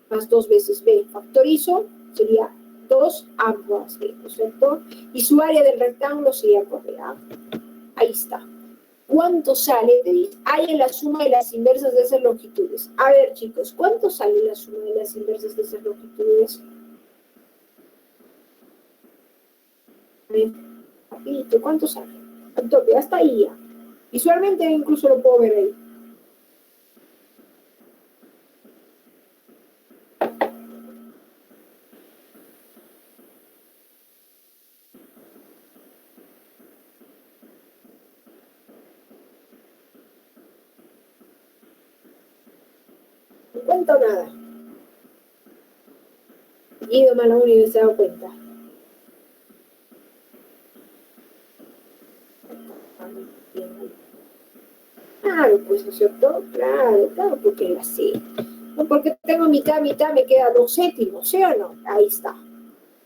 más 2 veces B. Factorizo, sería 2A más B, ¿no es cierto? Y su área del rectángulo sería por B. Ahí está. ¿Cuánto sale? Te dice, hay en la suma de las inversas de esas longitudes. A ver, chicos, ¿cuánto sale la suma de las inversas de esas longitudes? A ver, rapidito, ¿cuánto sale? ¿Cuánto? Hasta ahí ya. Visualmente incluso lo puedo ver ahí. No cuento nada. He ido mal a uno y no se ha dado cuenta. Claro, pues, ¿no es cierto? Claro, claro, porque la sé. No, porque tengo mitad, me queda 2 séptimos, ¿sí o no? Ahí está.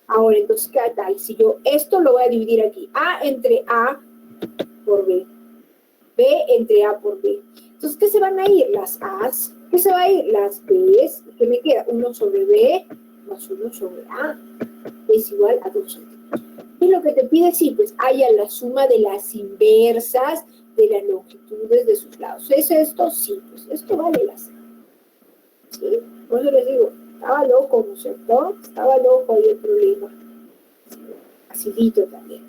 Ahora, entonces, ¿qué tal? Si yo esto lo voy a dividir aquí. A entre A por B. B entre A por B. Entonces, ¿qué se van a ir? Las A's. ¿Qué se va a ir? Las B's. ¿Qué me queda? 1 sobre B más 1 sobre A. Es igual a 2 séptimos. ¿Qué es lo que te pide? Sí, pues haya la suma de las inversas de las longitudes de sus lados. ¿Es esto? Sí, pues esto vale la suma. ¿Sí? Por eso les digo, estaba loco, ¿no es cierto? Estaba loco ahí el problema. Facilito también.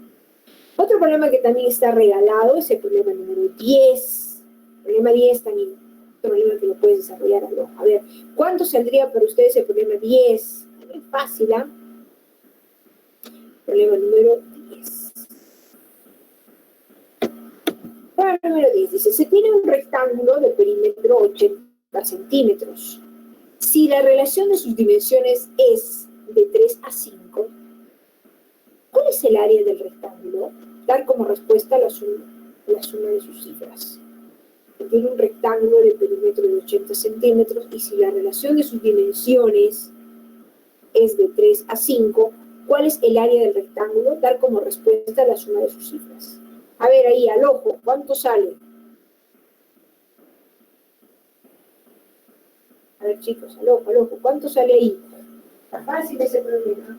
Otro problema que también está regalado es el problema número 10. El problema 10 también, otro problema que lo puedes desarrollar a lo. A ver, ¿cuánto saldría para ustedes el problema 10? Muy fácil, ¿ah? Problema número 10. Problema número 10 dice, se tiene un rectángulo de perímetro 80 centímetros. Si la relación de sus dimensiones es de 3 a 5, ¿cuál es el área del rectángulo? Dar como respuesta la suma de sus cifras. Tiene un rectángulo de perímetro de 80 centímetros y si la relación de sus dimensiones es de 3 a 5, ¿cuál es el área del rectángulo? Dar como respuesta la suma de sus cifras. A ver, ahí, al ojo, ¿cuánto sale? A ver, chicos, al ojo, ¿cuánto sale ahí? Está fácil ese problema.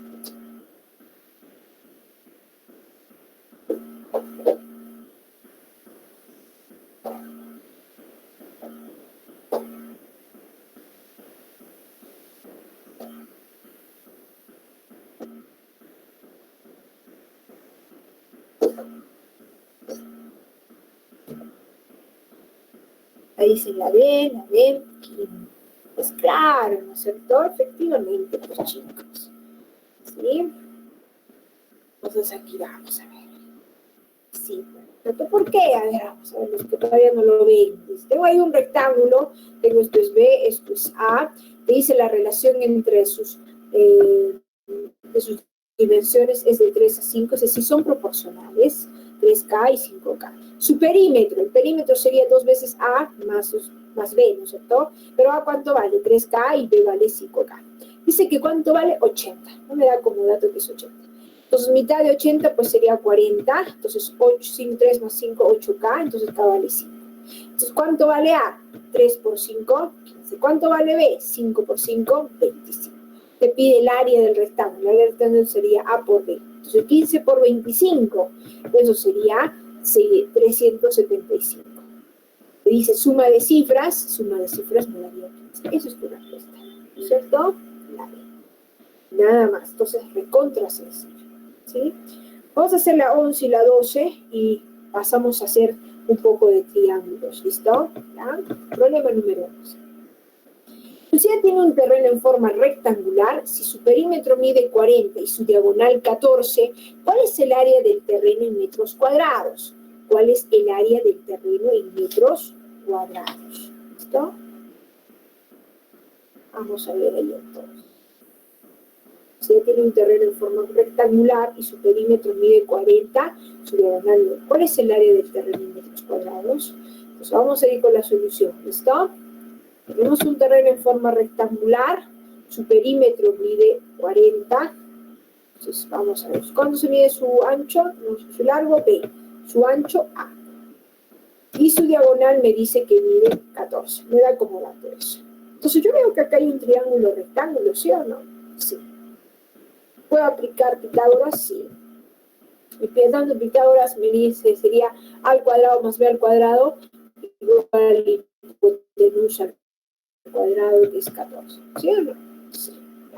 Ahí dice la D. Pues claro, ¿no es cierto? Efectivamente, pues chicos. ¿Sí? Entonces aquí vamos a ver. Sí, perfecto. ¿Por qué? A ver, vamos a ver, los que todavía no lo ven. Entonces, tengo ahí un rectángulo, tengo esto es B, esto es A. Te dice la relación entre de sus dimensiones es de 3 a 5, es decir, son proporcionales, 3K y 5K. Su perímetro, el perímetro sería 2 veces A más B, ¿no es cierto? Pero ¿a cuánto vale? 3K y B vale 5K. Dice que ¿cuánto vale? 80. No me da como dato que es 80. Entonces, mitad de 80 pues sería 40. Entonces, 3 más 5, 8K. Entonces, K vale 5. Entonces, ¿cuánto vale A? 3 por 5, 15. ¿Cuánto vale B? 5 por 5, 25. Te pide el área del rectángulo. El área del rectángulo sería A por B. Entonces, 15 por 25. Eso sería 375. Te dice suma de cifras me daría 15. Eso es tu respuesta. ¿No es cierto? La B. Nada más. Entonces, recontra sencillo. ¿Sí? Vamos a hacer la 11 y la 12 y pasamos a hacer un poco de triángulos. ¿Listo? ¿Ya? Problema número 11. Lucía tiene tiene un terreno en forma rectangular, si su perímetro mide 40 y su diagonal 14, ¿cuál es el área del terreno en metros cuadrados? ¿Cuál es el área del terreno en metros cuadrados? ¿Listo? Vamos a ver ahí entonces. Si ya tiene un terreno en forma rectangular y su perímetro mide 40, su diagonal 9. ¿Cuál es el área del terreno en metros cuadrados? Pues vamos a ir con la solución. ¿Listo? Tenemos un terreno en forma rectangular, su perímetro mide 40. Entonces vamos a ver. ¿Cuánto se mide su ancho? Su largo, B. Su ancho, A. Y su diagonal me dice que mide 14. Me da como dato eso. Entonces yo veo que acá hay un triángulo rectángulo, ¿sí o no? Sí. ¿Puedo aplicar Pitágoras? Sí. Y pensando en Pitágoras me dice, sería a al cuadrado más b al cuadrado igual a la hipotenusa al cuadrado, que es 14. ¿Sí o no? Sí.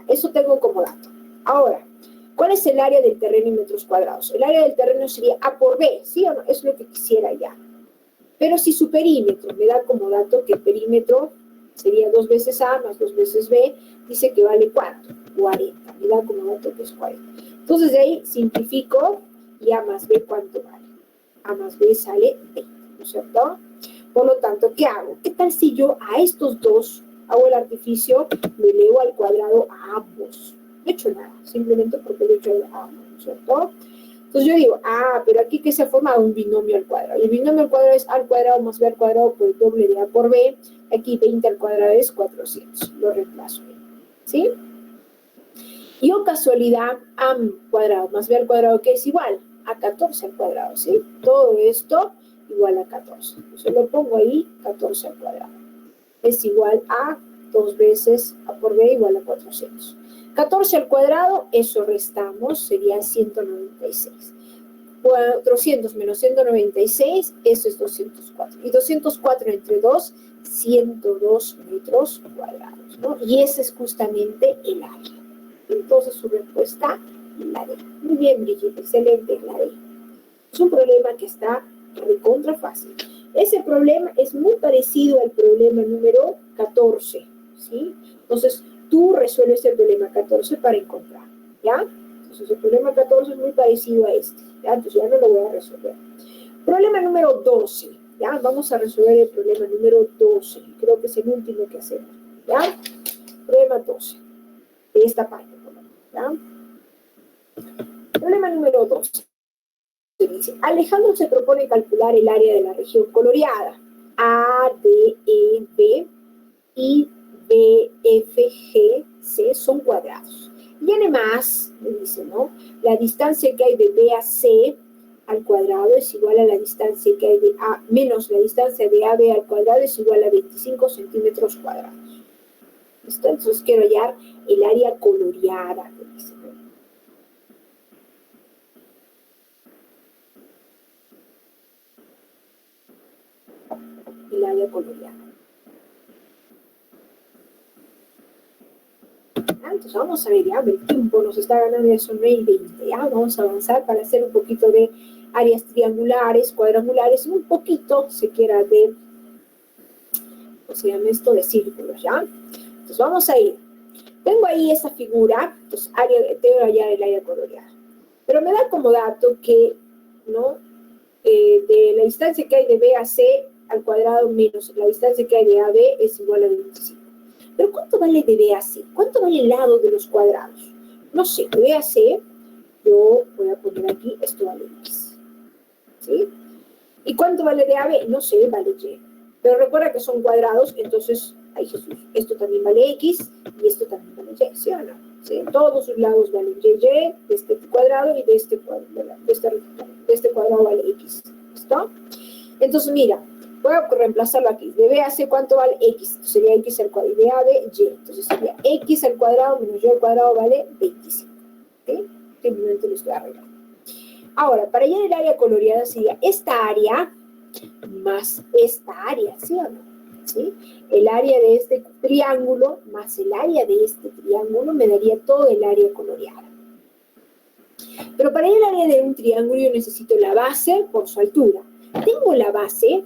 Eso tengo como dato. Ahora, ¿cuál es el área del terreno en metros cuadrados? El área del terreno sería A por B, ¿sí o no? Es lo que quisiera ya. Pero si su perímetro me da como dato que el perímetro sería 2 veces A más 2 veces B, dice que vale ¿cuánto? 40. Me da como dato que es 40. Entonces de ahí simplifico y A más B, ¿cuánto vale? A más B sale 20, ¿no es cierto? Por lo tanto, ¿qué hago? ¿Qué tal si yo a estos dos hago el artificio, me elevo al cuadrado a ambos? No he hecho nada, simplemente porque lo he hecho a ambos, ¿no es cierto? Entonces yo digo, pero aquí que se ha formado un binomio al cuadrado. Y el binomio al cuadrado es A al cuadrado más B al cuadrado por el doble de A por B. Aquí 20 al cuadrado es 400. Lo reemplazo ahí, ¿sí? Y o casualidad, A cuadrado más B al cuadrado, que es igual a 14 al cuadrado, ¿sí? Todo esto igual a 14. Entonces lo pongo ahí, 14 al cuadrado. Es igual a 2 veces A por B igual a 400. 14 al cuadrado, eso restamos, sería 196. 400 menos 196, eso es 204. Y 204 entre 2, 102 metros cuadrados, ¿no? Y ese es justamente el área. Entonces su respuesta, la D. Muy bien, Brigitte, excelente, la D. Es un problema que está recontra fácil. Ese problema es muy parecido al problema número 14, ¿sí? Entonces, tú resuelves el problema 14 para encontrar, ¿ya? Entonces, el problema 14 es muy parecido a este, ¿ya? Entonces, ya no lo voy a resolver. Problema número 12, ¿ya? Vamos a resolver el problema número 12. Creo que es el último que hacemos, ¿ya? Problema 12, de esta parte, ¿ya? Problema número 12. Dice, Alejandro se propone calcular el área de la región coloreada. A, D, E, B y B, F, G, C son cuadrados. Y además, me dice, ¿no? La distancia que hay de B a C al cuadrado es igual a la distancia que hay de A, menos la distancia de AB al cuadrado es igual a 25 centímetros cuadrados. ¿Listo? Entonces quiero hallar el área coloreada, me dice, ¿no? El área coloreada. Entonces vamos a ver, ya el tiempo nos está ganando, ya son 9:20, ya vamos a avanzar para hacer un poquito de áreas triangulares, cuadrangulares y un poquito, siquiera de, ¿cómo se llama esto? De círculos, ¿ya? Entonces vamos a ir. Tengo ahí esa figura, pues tengo allá el área coloreada. Pero me da como dato que, ¿no? De la distancia que hay de B a C al cuadrado menos la distancia que hay de A a B es igual a 25. Pero ¿cuánto vale de B a C? ¿Cuánto vale el lado de los cuadrados? No sé, de B a C, yo voy a poner aquí, esto vale X. ¿Sí? ¿Y cuánto vale de AB? No sé, vale Y. Pero recuerda que son cuadrados, entonces, ay Jesús, esto también vale X y esto también vale Y, ¿sí o no? ¿Sí? Todos sus lados valen Y, de este cuadrado y de este cuadrado vale X. ¿Listo? Entonces, mira, voy a reemplazarlo aquí. De B a C, ¿cuánto vale X? Entonces sería X al cuadrado. Y de A, B, Y. Entonces sería X al cuadrado menos Y al cuadrado vale 25. ¿Ok? Simplemente lo estoy arreglando. Ahora, para hallar el área coloreada sería esta área más esta área, ¿sí o no? ¿Sí? El área de este triángulo más el área de este triángulo me daría todo el área coloreada. Pero para hallar el área de un triángulo yo necesito la base por su altura. Tengo la base,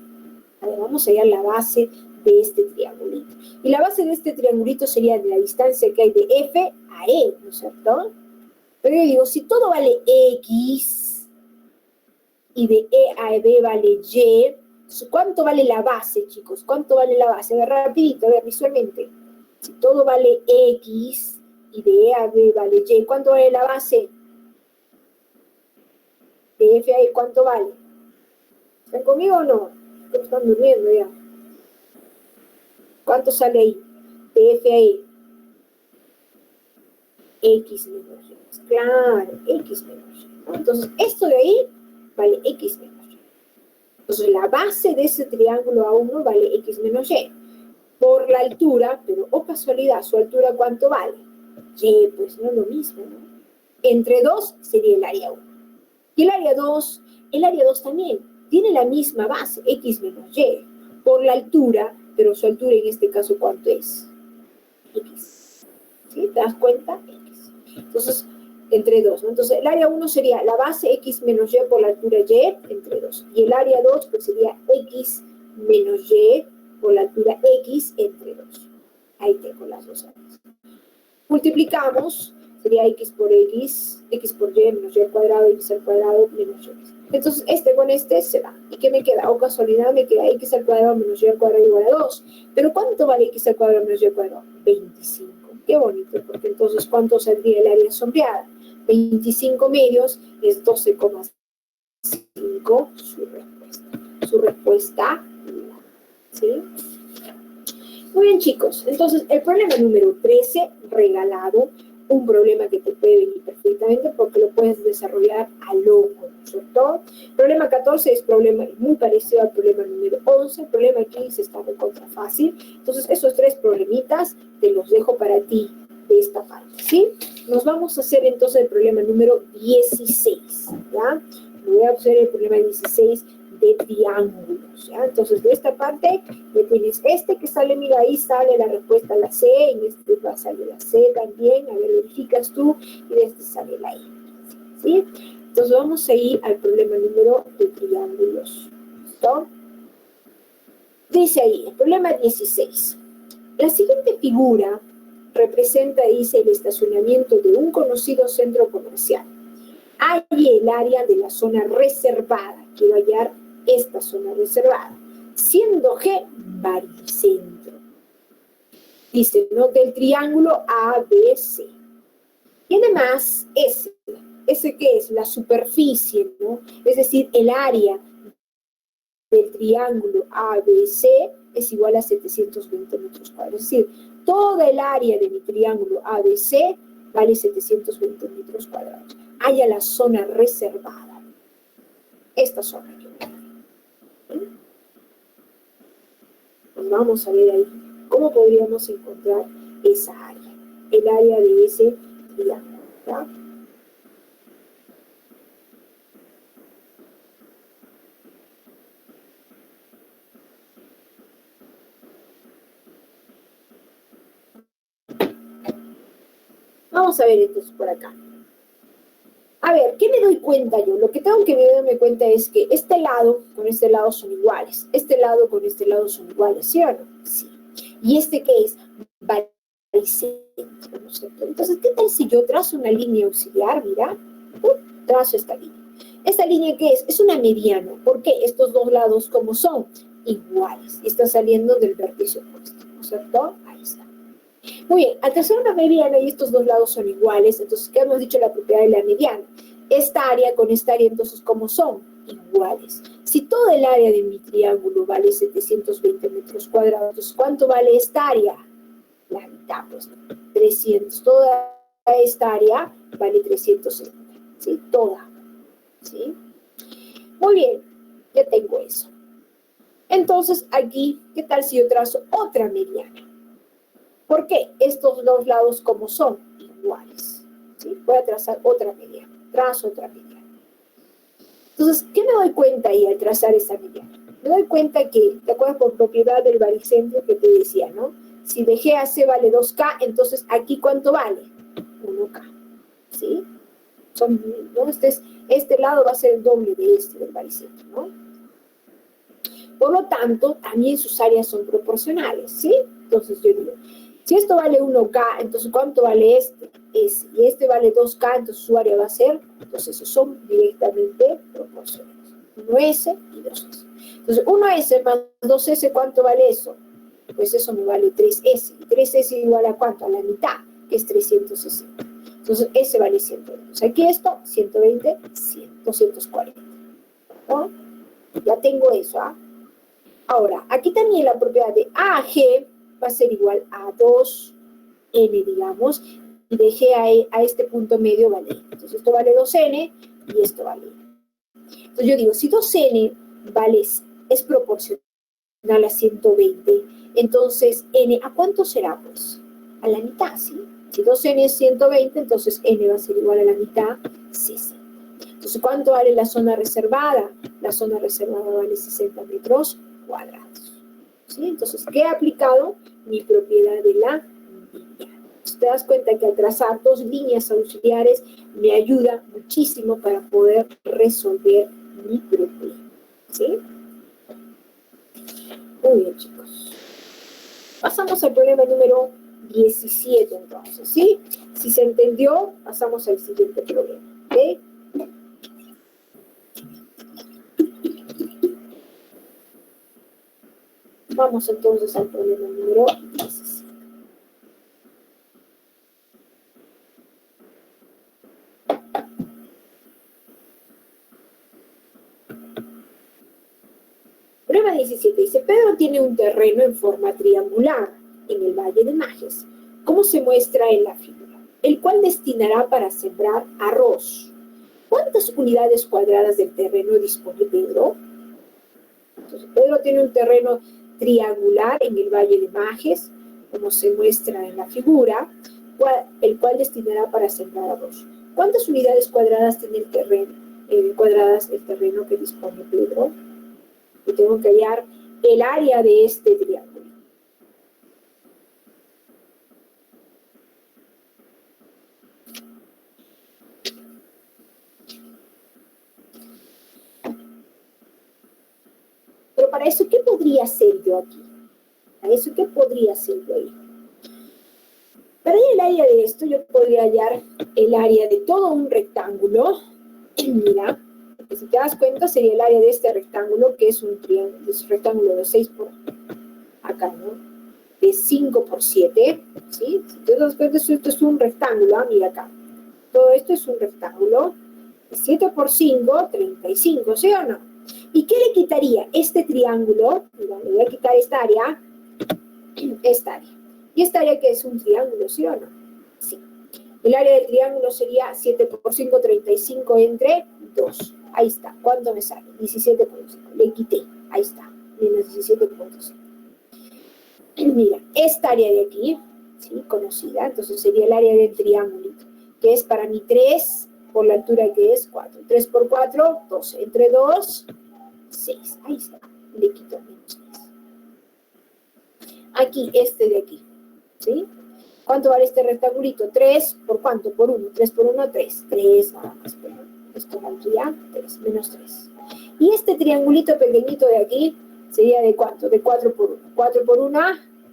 a ver, vamos a hallar la base de este triangulito. Y la base de este triangulito sería de la distancia que hay de F a E, ¿no es cierto? Pero yo digo, si todo vale X y de E a B vale Y, ¿cuánto vale la base, chicos? ¿Cuánto vale la base? A ver, rapidito, a ver, visualmente. Si todo vale X y de E a B vale Y, ¿cuánto vale la base? De F a E, ¿cuánto vale? ¿Están conmigo o no? Están durmiendo ya. ¿Cuánto sale ahí? De F a E. X menos Y. Claro, X menos Y, ¿no? Entonces, esto de ahí vale X menos Y. Entonces, la base de ese triángulo A1 vale X menos Y. Por la altura, pero, oh casualidad, ¿su altura cuánto vale? Y, pues no es lo mismo, ¿no? Entre 2 sería el área 1. Y el área 2 también tiene la misma base, X menos Y. Por la altura, pero su altura en este caso, ¿cuánto es? X. ¿Sí? ¿Te das cuenta? X. Entonces, entre 2, ¿no? Entonces, el área 1 sería la base X menos Y por la altura Y entre 2. Y el área 2, pues sería X menos Y por la altura X entre 2. Ahí tengo las dos áreas. Multiplicamos, sería X por X por Y menos Y al cuadrado, X al cuadrado menos Y. Entonces, este con este se va. ¿Y qué me queda? O casualidad me queda X al cuadrado menos Y al cuadrado igual a 2. ¿Pero cuánto vale X al cuadrado menos Y al cuadrado? 25. Qué bonito, porque entonces, ¿cuánto saldría el área sombreada? 25 medios es 12,5 su respuesta. Su respuesta, ¿sí? Muy bien, chicos. Entonces, el problema número 13, regalado, un problema que te puede venir perfectamente porque lo puedes desarrollar al ojo, ¿no es cierto? Problema 14 es problema muy parecido al problema número 11. El problema 15 está de contra fácil. Entonces, esos tres problemitas te los dejo para ti de esta parte, ¿sí? Nos vamos a hacer entonces el problema número 16, ¿ya? Voy a hacer el problema 16 de triángulos, ¿ya? Entonces, de esta parte, ya tienes este que sale, mira, ahí sale la respuesta a la C, en este va a salir la C también, a ver, verificas tú, y de este sale la I, ¿sí? Entonces, vamos a ir al problema número de triángulos, ¿listo? Dice ahí, el problema 16. La siguiente figura representa, dice, el estacionamiento de un conocido centro comercial. Hay el área de la zona reservada. Quiero hallar esta zona reservada. Siendo G baricentro. Dice, ¿no? Del triángulo ABC. Tiene más S. ¿S qué es? La superficie, ¿no? Es decir, el área del triángulo ABC es igual a 720 metros cuadrados. Es decir, toda el área de mi triángulo ABC vale 720 metros cuadrados. Haya la zona reservada. Esta zona que pues vamos a ver ahí cómo podríamos encontrar esa área, el área de ese triángulo, ¿verdad? Vamos a ver entonces por acá. A ver, ¿qué me doy cuenta yo? Lo que tengo que darme cuenta es que este lado con este lado son iguales. Este lado con este lado son iguales, ¿sí o no? Sí. ¿Y este qué es? Baricentro, ¿no es cierto? Entonces, ¿qué tal si yo trazo una línea auxiliar? Mira, trazo esta línea. ¿Esta línea qué es? Es una mediana. ¿Por qué? Estos dos lados, ¿cómo son? Iguales. Y está saliendo del vértice opuesto, ¿no es cierto? Ahí está. Muy bien, al trazar una mediana y estos dos lados son iguales, entonces, ¿qué hemos dicho la propiedad de la mediana? Esta área con esta área, entonces, ¿cómo son? Iguales. Si todo el área de mi triángulo vale 720 metros cuadrados, entonces, ¿cuánto vale esta área? La mitad, pues, 300. Toda esta área vale 370, ¿sí? Toda, ¿sí? Muy bien, ya tengo eso. Entonces, aquí, ¿qué tal si yo trazo otra mediana? ¿Por qué? Estos dos lados como son iguales, ¿sí? Voy a trazar otra mediana, trazo otra mediana. Entonces, ¿qué me doy cuenta ahí al trazar esa mediana? Me doy cuenta que, ¿te acuerdas por propiedad del baricentro que te decía, no? Si de G a C vale 2K, entonces aquí ¿cuánto vale? 1K, ¿sí? ¿No? Este lado va a ser el doble de este del baricentro, ¿no? Por lo tanto, también sus áreas son proporcionales, ¿sí? Entonces yo digo, si esto vale 1K, entonces ¿cuánto vale este? S. Y este vale 2K, entonces su área va a ser, entonces esos son directamente proporcionales. 1S y 2S. Entonces 1S más 2S, ¿cuánto vale eso? Pues eso me vale 3S. ¿Y 3S igual a cuánto? A la mitad, que es 360. Entonces S vale 120. O sea, aquí esto, 120, 100, 240. ¿No? Ya tengo eso, ¿ah? Ahora, aquí también la propiedad de AG va a ser igual a 2N, digamos, y de G a este punto medio vale N. Entonces esto vale 2N y esto vale N. Entonces yo digo, si 2N vale, es proporcional a 120, entonces N, ¿a cuánto será? Pues a la mitad, ¿sí? Si 2N es 120, entonces N va a ser igual a la mitad, 60. Entonces, ¿cuánto vale la zona reservada? La zona reservada vale 60 metros cuadrados. ¿Sí? Entonces, ¿qué he aplicado? Mi propiedad de la línea. Te das cuenta que al trazar dos líneas auxiliares me ayuda muchísimo para poder resolver mi problema. ¿Sí? Muy bien, chicos. Pasamos al problema número 17, entonces, ¿sí? Si se entendió, pasamos al siguiente problema. ¿Ok? Vamos entonces al problema número 17. Prueba 17 dice, Pedro tiene un terreno en forma triangular en el Valle de Majes, como se muestra en la figura, el cual destinará para sembrar arroz. ¿Cuántas unidades cuadradas del terreno dispone Pedro? Entonces, Pedro tiene un terreno triangular en el Valle de Majes, como se muestra en la figura, el cual destinará para sembrar arroz. ¿Cuántas unidades cuadradas tiene el terreno, que dispone Pedro? Y tengo que hallar el área de este triángulo. Pero para eso, ¿qué podría hacer yo aquí? Para eso, ¿qué podría hacer yo ahí? Para hallar el área de esto, yo podría hallar el área de todo un rectángulo. Mira, porque si te das cuenta, sería el área de este rectángulo, que es un triángulo, es un rectángulo de 6 por acá, ¿no? De 5 por 7, ¿sí? Si te das cuenta, esto es un rectángulo, mira acá. Todo esto es un rectángulo. 7 por 5, 35, ¿sí o no? ¿Y qué le quitaría este triángulo? Mira, le voy a quitar esta área. Esta área. ¿Y esta área que es un triángulo, sí o no? Sí. El área del triángulo sería 7 por 5, 35 entre 2. Ahí está. ¿Cuánto me sale? 17.5. Le quité. Ahí está. Menos 17.5. Mira, esta área de aquí, ¿sí? Conocida, entonces sería el área del triangulito, que es para mí 3 por la altura que es 4. 3 por 4, 12. Entre 2, 6. Ahí está. Le quito menos 10. Aquí, este de aquí, ¿sí? ¿Cuánto vale este rectangulito? 3 por cuánto? Por 1. 3 por 1, 3. 3 nada más. Pero esto valdría 3, menos 3. Y este triangulito pequeñito de aquí sería de cuánto? De 4 por 1. 4 por 1,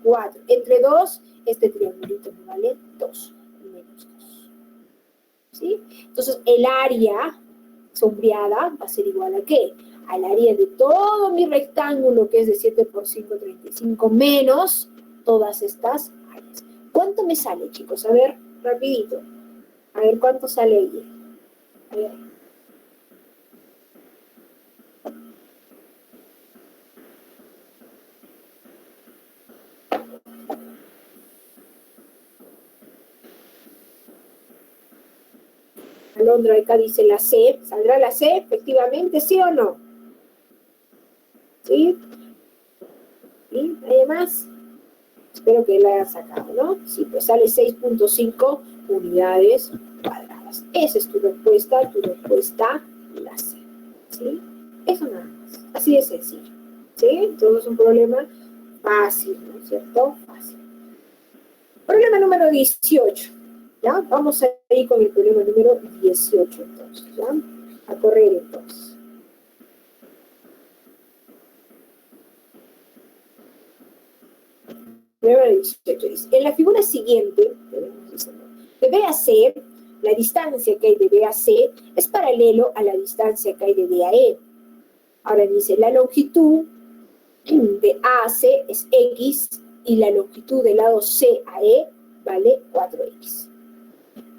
4. Entre 2, este triangulito me vale 2. Menos 2. ¿Sí? Entonces, el área sombreada va a ser igual a ¿qué? Al área de todo mi rectángulo, que es de 7 por 5, 35, menos todas estas áreas. ¿Cuánto me sale, chicos? A ver, rapidito. A ver, ¿cuánto sale ahí? A ver. Alondra acá dice la C. ¿Saldrá la C, efectivamente, sí o no? ¿Sí? ¿Sí? ¿Hay más? Espero que la haya sacado, ¿no? Sí, pues sale 6.5 unidades cuadradas. Esa es tu respuesta, la C. ¿Sí? Eso nada más. Así de sencillo. ¿Sí? Todo es un problema fácil, ¿no es cierto? Fácil. Problema número 18. ¿Ya? Vamos a ir con el problema número 18 entonces, ¿ya? A correr entonces. Problema 18 dice, en la figura siguiente, de B a C, la distancia que hay de B a C es paralelo a la distancia que hay de D a E. Ahora dice, la longitud de A a C es X y la longitud del lado C a E vale 4X.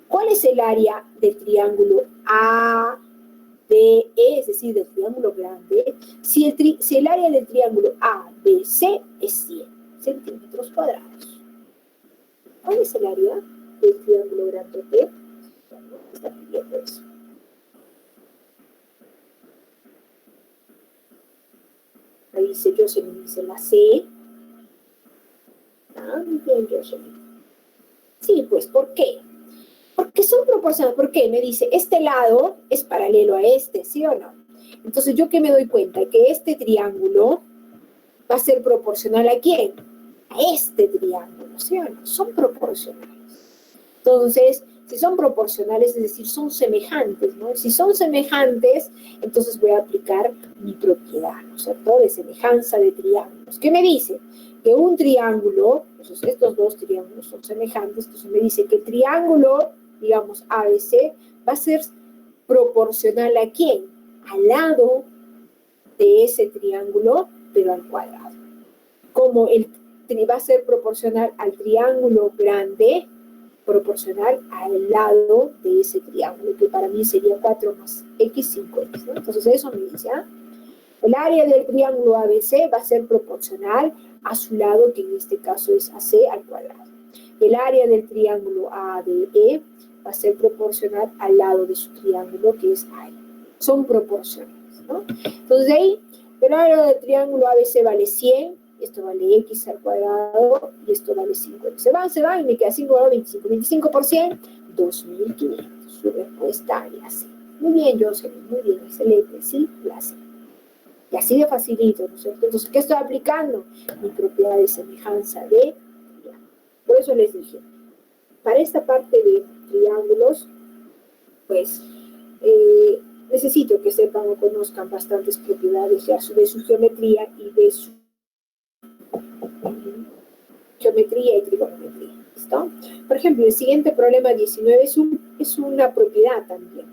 ¿Cuál es el área del triángulo ADE, es decir, del triángulo grande, si el área del triángulo ABC es 100 centímetros cuadrados? ¿Cuál es el área del triángulo grande B? Bueno, está pidiendo eso. Ahí dice Jocelyn, dice la C. Ah, muy bien, Jocelyn. Sí, pues, ¿por qué? Porque son proporcionales. ¿Por qué? Me dice, este lado es paralelo a este, ¿sí o no? Entonces, ¿yo qué me doy cuenta? Que este triángulo va a ser proporcional ¿a quién? A este triángulo, ¿sí o no? Son proporcionales. Entonces, si son proporcionales, es decir, son semejantes, ¿no? Si son semejantes, entonces voy a aplicar mi propiedad, ¿no es cierto? De semejanza de triángulos. ¿Qué me dice? Que un triángulo, entonces estos dos triángulos son semejantes, entonces me dice que el triángulo, digamos, ABC, va a ser proporcional ¿a quién? Al lado de ese triángulo, pero al cuadrado. Como va a ser proporcional al triángulo grande, proporcional al lado de ese triángulo, que para mí sería 4 más x, 5x, ¿no? Entonces eso me dice, ¿ah? El área del triángulo ABC va a ser proporcional a su lado, que en este caso es AC al cuadrado. El área del triángulo ADE va a ser proporcional al lado de su triángulo, que es AE. Son proporcionales, ¿no? Entonces de ahí, el área del triángulo ABC vale 100, esto vale x al cuadrado y esto vale 5x. Se van y me queda 5 por 25. 25 por 100, 2500. Su respuesta es así. Muy bien, Jocelyn, muy bien, excelente, sí, la C. Y así de facilito, ¿no es cierto? Entonces, ¿qué estoy aplicando? Mi propiedad de semejanza de triángulo. Por eso les dije, para esta parte de triángulos, pues, necesito que sepan o conozcan bastantes propiedades de su geometría y de su geometría y trigonometría. ¿Listo? Por ejemplo, el siguiente problema 19 es una propiedad también.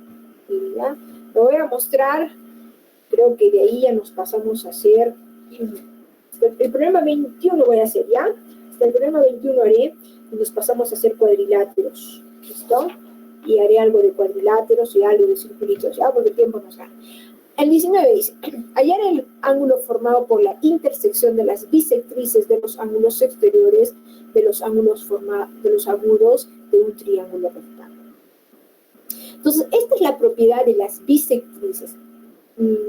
¿Ya? Lo voy a mostrar. Creo que de ahí ya nos pasamos a hacer el problema 21 voy a hacer, ¿ya? Hasta el problema 21 haré y nos pasamos a hacer cuadriláteros, ¿listo? Y haré algo de cuadriláteros y algo de circulitos, ¿ya? Porque el tiempo nos gana. El 19 dice, hallar el ángulo formado por la intersección de las bisectrices de los ángulos exteriores de los ángulos de los agudos de un triángulo rectángulo. Entonces, esta es la propiedad de las bisectrices.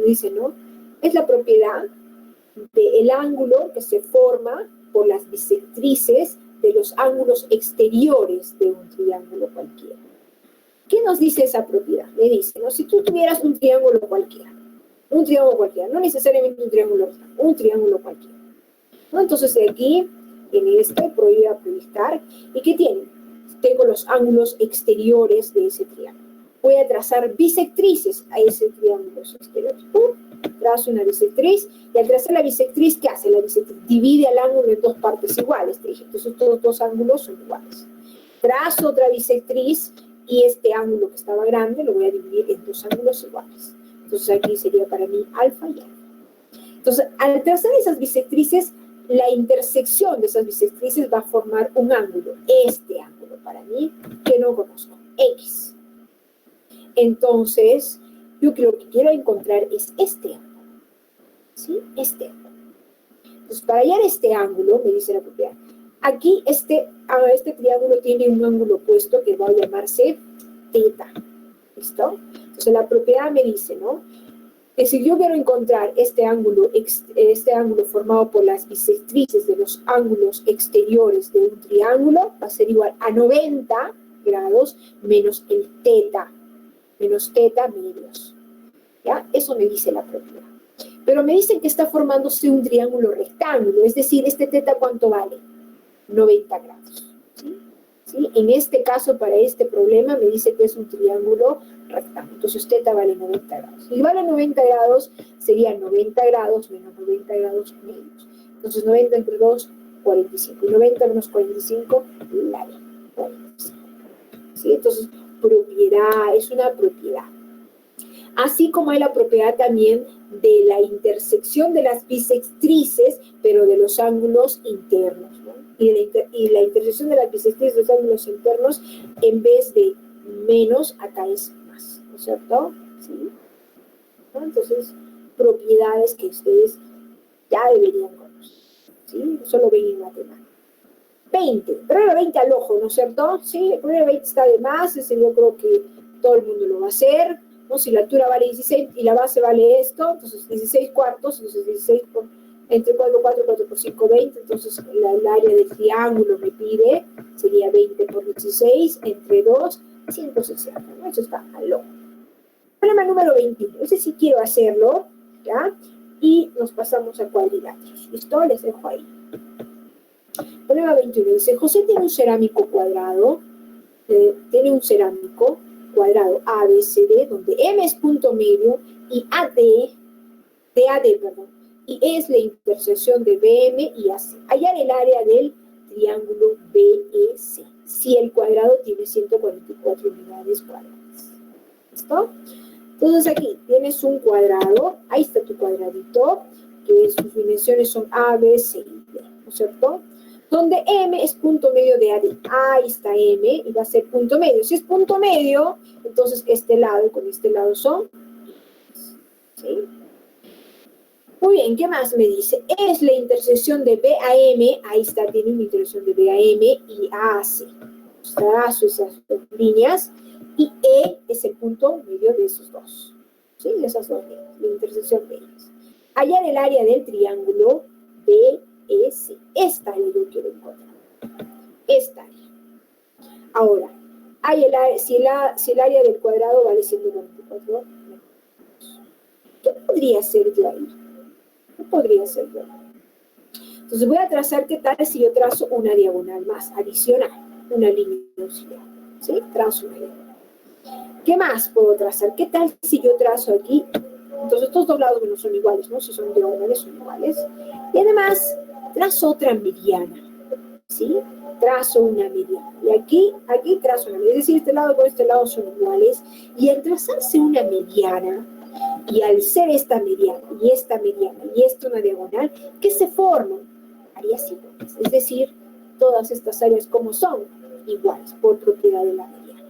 Dice, ¿no? Es la propiedad del ángulo que se forma por las bisectrices de los ángulos exteriores de un triángulo cualquiera. ¿Qué nos dice esa propiedad? Me dice, ¿no? Si tú tuvieras un triángulo cualquiera, no necesariamente un triángulo cualquiera, ¿no? Entonces aquí, en este, prohíbe proyectar, ¿y qué tiene? Tengo los ángulos exteriores de ese triángulo. Voy a trazar bisectrices a ese triángulo exterior. Trazo una bisectriz, y al trazar la bisectriz, ¿qué hace? La bisectriz divide al ángulo en dos partes iguales, te dije. Entonces todos dos ángulos son iguales. Trazo otra bisectriz, y este ángulo que estaba grande lo voy a dividir en dos ángulos iguales. Entonces aquí sería para mí alfa y alfa. Entonces, al trazar esas bisectrices, la intersección de esas bisectrices va a formar un ángulo. Este ángulo para mí, que no conozco, X. Entonces, yo lo que quiero encontrar es este ángulo. ¿Sí? Este ángulo. Entonces, para hallar este ángulo, me dice la propiedad, aquí este triángulo tiene un ángulo opuesto que va a llamarse teta. ¿Listo? Entonces, la propiedad me dice, ¿no? Que si yo quiero encontrar este ángulo formado por las bisectrices de los ángulos exteriores de un triángulo, va a ser igual a 90 grados menos el teta, menos teta medios. ¿Ya? Eso me dice la propiedad. Pero me dicen que está formándose un triángulo rectángulo, es decir, este teta, ¿cuánto vale? 90 grados. ¿Sí? ¿Sí? En este caso, para este problema, me dice que es un triángulo rectángulo. Entonces, teta vale 90 grados. Si vale 90 grados, sería 90 grados menos 90 grados medios. Entonces, 90 entre 2, 45. Y 90 menos 45, la B, 45. ¿Sí? Entonces, propiedad, es una propiedad. Así como hay la propiedad también de la intersección de las bisectrices, pero de los ángulos internos, ¿no? Y la intersección de las bisectrices de los ángulos internos, en vez de menos, acá es más, ¿no es cierto? ¿Sí? ¿No? Entonces, propiedades que ustedes ya deberían conocer, ¿sí? Solo ven en matemáticas. 20, prueba 20 al ojo, ¿no es cierto? Sí, prueba 20 está de más, ese yo creo que todo el mundo lo va a hacer, ¿no? Si la altura vale 16 y la base vale esto, entonces 16 cuartos, entonces 16 por, entre 4, 4, 4 por 5, 20, entonces el área del triángulo me pide, sería 20 por 16, entre 2, 160, ¿no? Eso está al ojo. Problema número 21, ese sí quiero hacerlo, ¿ya? Y nos pasamos a cuadriláteros, ¿listo? Les dejo ahí. Problema 21 dice, José tiene un cerámico cuadrado, ABCD, donde M es punto medio y y es la intersección de BM y AC. Hallar el área del triángulo BEC, si el cuadrado tiene 144 unidades cuadradas. ¿Listo? Entonces aquí tienes un cuadrado, ahí está tu cuadradito, que sus dimensiones son A, B, C y D, ¿no es cierto? Donde M es punto medio de AD. Ahí está M y va a ser punto medio. Si es punto medio, entonces este lado con este lado son, ¿sí? Muy bien, ¿qué más me dice? Es la intersección de B a M, ahí está, tiene una intersección de B a M y A a C. Trazo esas dos líneas y E es el punto medio de esos dos. ¿Sí? De esas dos líneas, la intersección de ellas. Hallar el área del triángulo BEC. Esta área yo quiero encontrar. Esta área. Ahora, si el área del cuadrado vale 144, ¿qué podría ser yo ahí? ¿Qué podría ser yo? Entonces voy a trazar, ¿qué tal si yo trazo una diagonal más, adicional, una línea auxiliar? ¿Sí? Trazo una diagonal. ¿Qué más puedo trazar? ¿Qué tal si yo trazo aquí? Entonces estos dos lados no son iguales, ¿no? Si son diagonales, son iguales. Y además, trazo otra mediana, ¿sí? Trazo una mediana. Y aquí trazo una mediana. Es decir, este lado con este lado son iguales. Y al trazarse una mediana, y al ser esta mediana, y esta una diagonal, ¿qué se forman? Áreas iguales. Es decir, todas estas áreas como son iguales por propiedad de la mediana.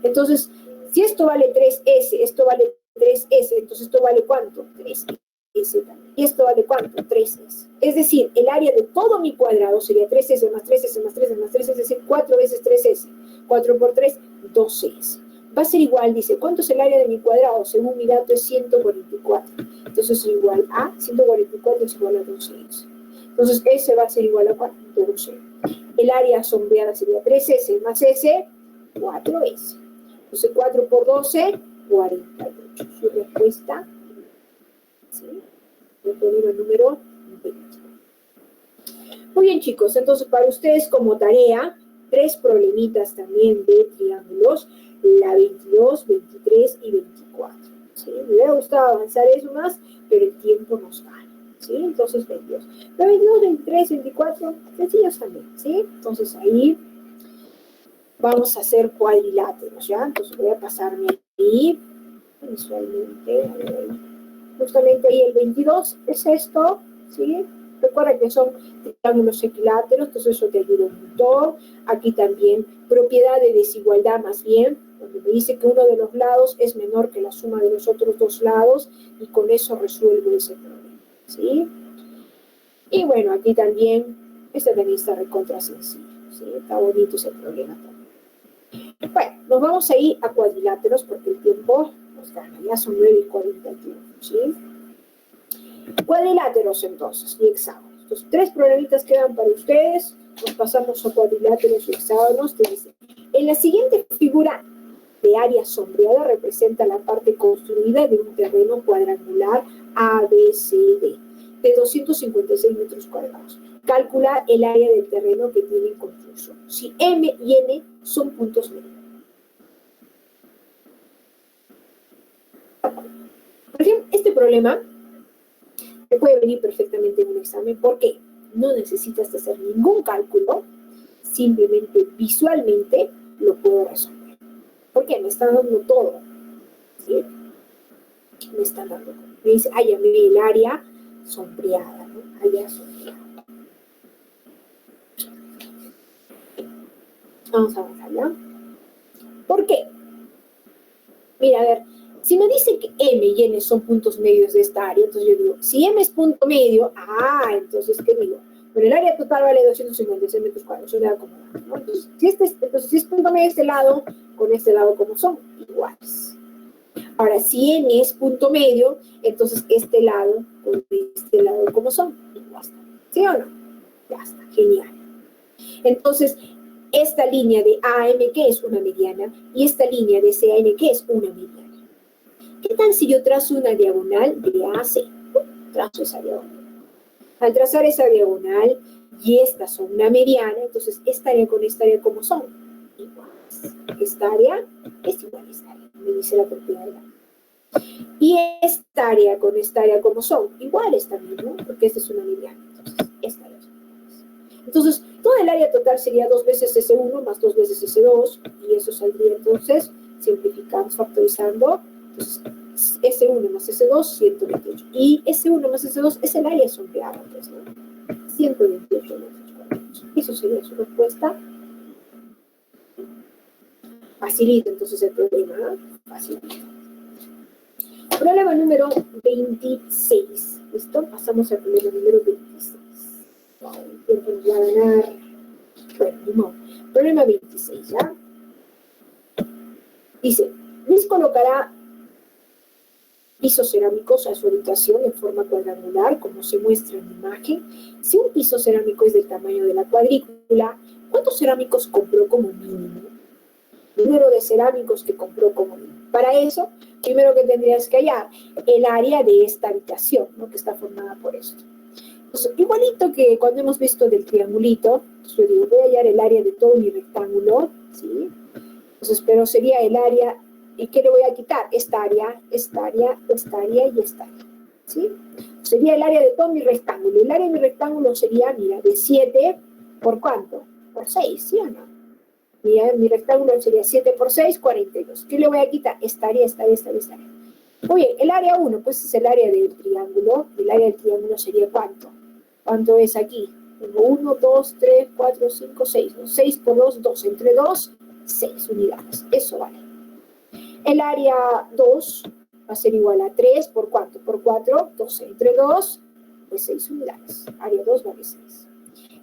Entonces, si esto vale 3S, esto vale 3S, entonces esto vale ¿cuánto? 3S también. ¿Y esto vale cuánto? 3S. Es decir, el área de todo mi cuadrado sería 3S más 3S más 3S más 3S, es decir, 4 veces 3S. 4 por 3, 12S. Va a ser igual, dice, ¿cuánto es el área de mi cuadrado? Según mi dato es 144. Entonces es igual a 144 es igual a 12S. Entonces S va a ser igual a ¿cuánto? 12. El área sombreada sería 3S más S, 4S. Entonces 4 por 12, 48. Su respuesta, ¿sí? El problema número 20. Muy bien, chicos, entonces para ustedes como tarea, 3 problemitas también de triángulos, la 22, 23 y 24. ¿Sí? Me hubiera gustado avanzar eso más, pero el tiempo nos gana. ¿Sí? Entonces 22. La 22, 23, 24, sencillos también. ¿Sí? Entonces ahí vamos a hacer cuadriláteros, ¿ya? Entonces voy a pasarme ahí, visualmente, justamente ahí el 22 es esto, ¿sí? Recuerda que son triángulos equiláteros, entonces eso te ayuda un montón. Aquí también propiedad de desigualdad más bien, donde me dice que uno de los lados es menor que la suma de los otros dos lados y con eso resuelvo ese problema, ¿sí? Y bueno, aquí también, este también está recontra sencillo, ¿sí? Está bonito ese problema también. Bueno, nos vamos a ir a cuadriláteros porque el tiempo nos gana, ya son 9:41, ¿sí? Cuadriláteros entonces, y hexágonos. Entonces, 3 problemitas quedan para ustedes, nos pasamos a cuadriláteros y hexágonos. Te dice, en la siguiente figura de área sombreada representa la parte construida de un terreno cuadrangular ABCD de 256 metros cuadrados. Calcular el área del terreno que tiene en construcción. Si M y N son puntos medios. Por ejemplo, este problema puede venir perfectamente en un examen. ¿Por qué? no necesitas hacer ningún cálculo, simplemente visualmente lo puedo resolver. ¿Por qué? Me está dando todo. ¿Sí? Me está dando todo. Me dice, llamé el área sombreada, ¿no? Área sombreada. Vamos a avanzar, ¿ya? ¿Por qué? Mira, a ver, si me dice que M y N son puntos medios de esta área, entonces yo digo, si M es punto medio, entonces, ¿qué digo? Bueno, el área total vale 256 metros cuadrados, eso me da como, ¿no? Entonces, si es punto medio de este lado, con este lado, ¿cómo son? Iguales. Ahora, si N es punto medio, entonces este lado con este lado, ¿cómo son? Iguales. ¿Sí o no? Ya está, genial. Entonces, esta línea de AM, que es una mediana, y esta línea de CN, que es una mediana. ¿Qué tal si yo trazo una diagonal de A a C? Trazo esa diagonal. Al trazar esa diagonal, y estas son una mediana, entonces esta área con esta área, ¿cómo son? Iguales. Esta área es igual a esta área, me dice la propiedad de la. Y esta área con esta área, ¿cómo son? Iguales también, ¿no? Porque esta es una mediana. Entonces, esta área es iguales. Entonces, todo el área total sería 2 veces S1 más 2 veces S2, y eso saldría entonces, simplificamos, factorizando, entonces S1 más S2, 128. Y S1 más S2 es el área sombreada, pues, ¿no? 128 metros cuadrados. Eso sería su respuesta. Facilita entonces el problema, ¿no? Facilita. Problema número 26. ¿Listo? Pasamos al problema número 26. Wow, el tiempo nos va a ganar. Bueno, no. Problema 26, ¿ya? Dice, Luis colocará pisos cerámicos a su habitación en forma cuadrangular, como se muestra en la imagen. Si un piso cerámico es del tamaño de la cuadrícula, ¿cuántos cerámicos compró como mínimo? Número de cerámicos que compró como mínimo. Para eso, primero que tendrías que hallar el área de esta habitación, ¿no? Que está formada por esto. Entonces, igualito que cuando hemos visto del triangulito, entonces yo digo, voy a hallar el área de todo mi rectángulo, ¿sí? Entonces, pero sería el área, ¿y qué le voy a quitar? Esta área, esta área, esta área y esta área, ¿sí? Sería el área de todo mi rectángulo. El área de mi rectángulo sería, mira, de 7 por ¿cuánto? Por 6, ¿sí o no? Mi rectángulo sería 7 por 6, 42. ¿Qué le voy a quitar? Esta área, esta área, esta área, esta área. Oye, el área 1, pues es el área del triángulo. El área del triángulo sería ¿cuánto? ¿Cuánto es aquí? Tengo 1, 2, 3, 4, 5, 6. 6 por 2, 2. Entre 2, 6 unidades. Eso vale. El área 2 va a ser igual a 3 por ¿cuánto? Por 4, 12. Entre 2, pues 6 unidades. Área 2 vale 6.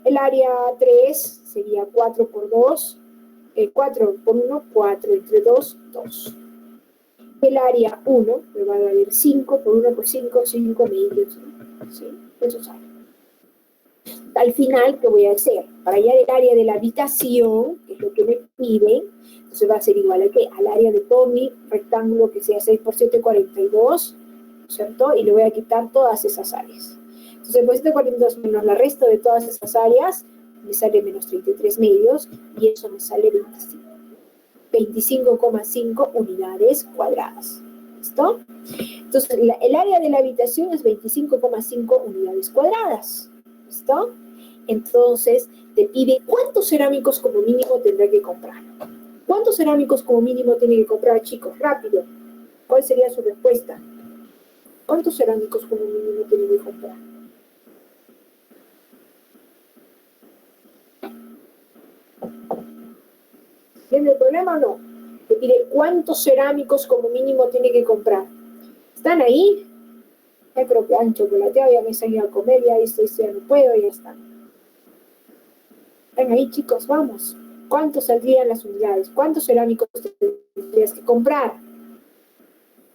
El área 3 sería 4 por 2. 4 por 1, 4. Entre 2, 2. El área 1 me va a dar el 5 por 1 por 5, 5 medios, ¿no? ¿Sí? Eso sale. Al final, ¿qué voy a hacer? Para hallar el área de la habitación, que es lo que me piden, entonces va a ser igual a ¿qué? Al área de todo mi rectángulo, que sea 6 por 7, 42, ¿cierto? Y le voy a quitar todas esas áreas. Entonces, pues 742 menos la resta de todas esas áreas, me sale menos 33 medios, y eso me sale 25. 25,5 unidades cuadradas. ¿Listo? Entonces, el área de la habitación es 25,5 unidades cuadradas. ¿Listo? Entonces, te pide cuántos cerámicos como mínimo tendrá que comprar. ¿Cuántos cerámicos como mínimo tiene que comprar, chicos? Rápido. ¿Cuál sería su respuesta? ¿Cuántos cerámicos como mínimo tiene que comprar? ¿Tiene el problema o no? Te pide cuántos cerámicos como mínimo tiene que comprar. ¿Están ahí? Ya creo que han chocolateado, ya me he salido a comer, ya esto ya no puedo, ya están. Están ahí, chicos, vamos. ¿Cuántos saldrían las unidades? ¿Cuántos cerámicos tendrías que comprar?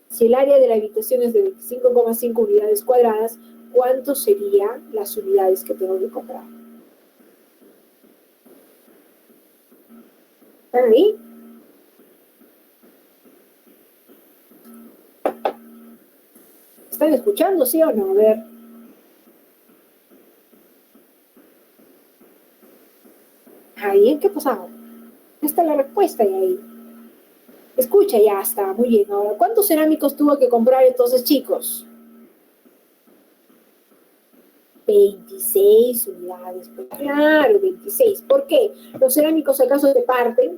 Si el área de la habitación es de 25,5 unidades cuadradas, ¿cuántos serían las unidades que tengo que comprar? ¿Están ahí? ¿Están escuchando, sí o no? A ver. Ahí, ¿qué pasaba? Esta es la respuesta y ahí. Escucha, ya está, muy bien. Ahora, ¿cuántos cerámicos tuvo que comprar entonces, chicos? 26 unidades. Pues claro, 26. ¿Por qué? ¿Los cerámicos acaso te parten?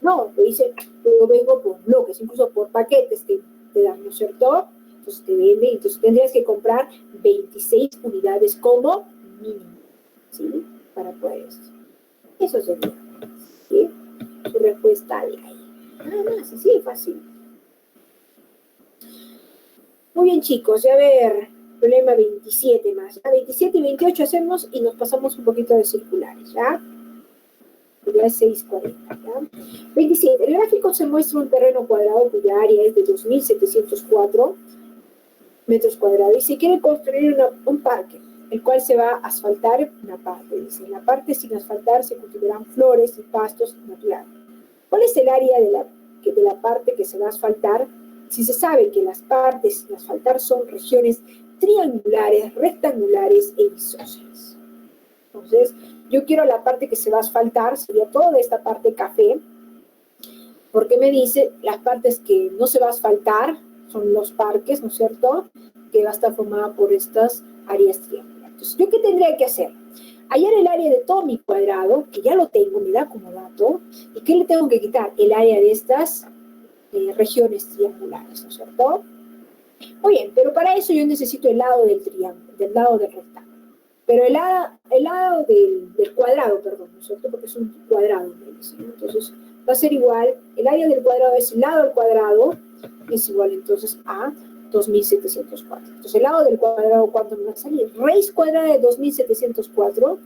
No, te dicen, yo vengo por bloques, incluso por paquetes te dan, ¿no es cierto? Entonces te venden, entonces tendrías que comprar 26 unidades como mínimo, ¿sí? Para poder eso. Eso sería, ¿sí? Su respuesta de ahí. Nada más, así de fácil. Muy bien, chicos, ya a ver, problema 27 más. A 27 y 28 hacemos y nos pasamos un poquito de circulares, ¿ya? Ya es 640, ¿ya? 27. El gráfico se muestra un terreno cuadrado cuya área es de 2.704 metros cuadrados y se quiere construir un parque, el cual se va a asfaltar una parte. Dice, en la parte sin asfaltar se cultivarán flores y pastos naturales. ¿Cuál es el área de la parte que se va a asfaltar? Si se sabe que las partes sin asfaltar son regiones triangulares, rectangulares e isósceles. Entonces, yo quiero la parte que se va a asfaltar, sería toda esta parte café, porque me dice las partes que no se va a asfaltar son los parques, ¿no es cierto? Que va a estar formada por estas áreas triangulares. Entonces, ¿yo qué tendría que hacer? Hallar el área de todo mi cuadrado, que ya lo tengo, me da como dato, y ¿qué le tengo que quitar? El área de estas regiones triangulares, ¿no es cierto? Muy bien, pero para eso yo necesito el lado del triángulo, del lado del rectángulo. Pero el lado del cuadrado, perdón, ¿no es cierto? Porque es un cuadrado, ¿no? Entonces va a ser igual, el área del cuadrado es el lado del cuadrado, es igual entonces a 2.704. Entonces el lado del cuadrado, ¿cuánto me va a salir? Raíz cuadrada de 2.704,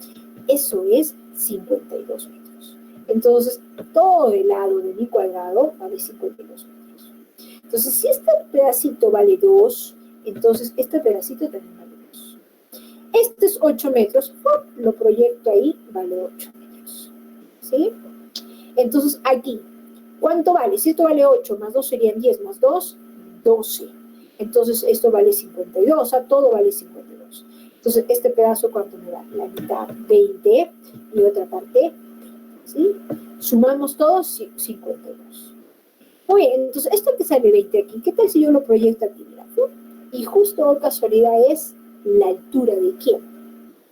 eso es 52 metros. Entonces todo el lado de mi cuadrado vale 52 metros. Entonces si este pedacito vale 2, entonces este pedacito también vale 2. Este es 8 metros, lo proyecto ahí, vale 8 metros. ¿Sí? Entonces aquí, ¿cuánto vale? Si esto vale 8 más 2 serían 10 más 2, 12. Entonces esto vale 52, o sea, todo vale 52. Entonces este pedazo, ¿cuánto me da? La mitad, 20, y otra parte, ¿sí? Sumamos todos, 52. Muy bien, entonces esto que sale 20 aquí, ¿qué tal si yo lo proyecto aquí? Y justo casualidad es la altura de quién,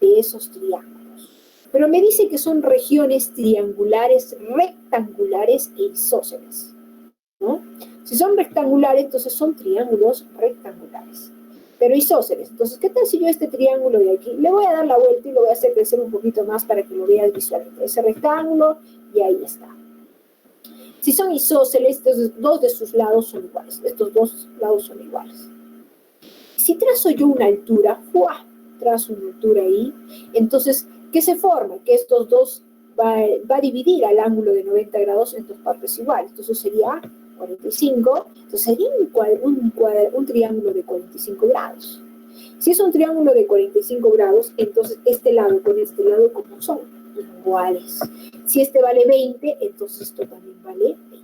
de esos triángulos. Pero me dice que son regiones triangulares, rectangulares e isósceles, ¿no? Si son rectangulares, entonces son triángulos rectangulares. Pero isósceles, entonces, ¿qué tal si yo este triángulo de aquí, le voy a dar la vuelta y lo voy a hacer crecer un poquito más para que lo veas visualmente? Ese rectángulo, y ahí está. Si son isósceles, entonces dos de sus lados son iguales. Estos dos lados son iguales. Si trazo yo una altura, trazo una altura ahí, entonces, ¿qué se forma? Que estos dos va a dividir al ángulo de 90 grados en dos partes iguales. Entonces sería 45, entonces sería un triángulo de 45 grados. Si es un triángulo de 45 grados, entonces este lado con este lado, ¿cómo son? Iguales. Si este vale 20, entonces esto también vale 20.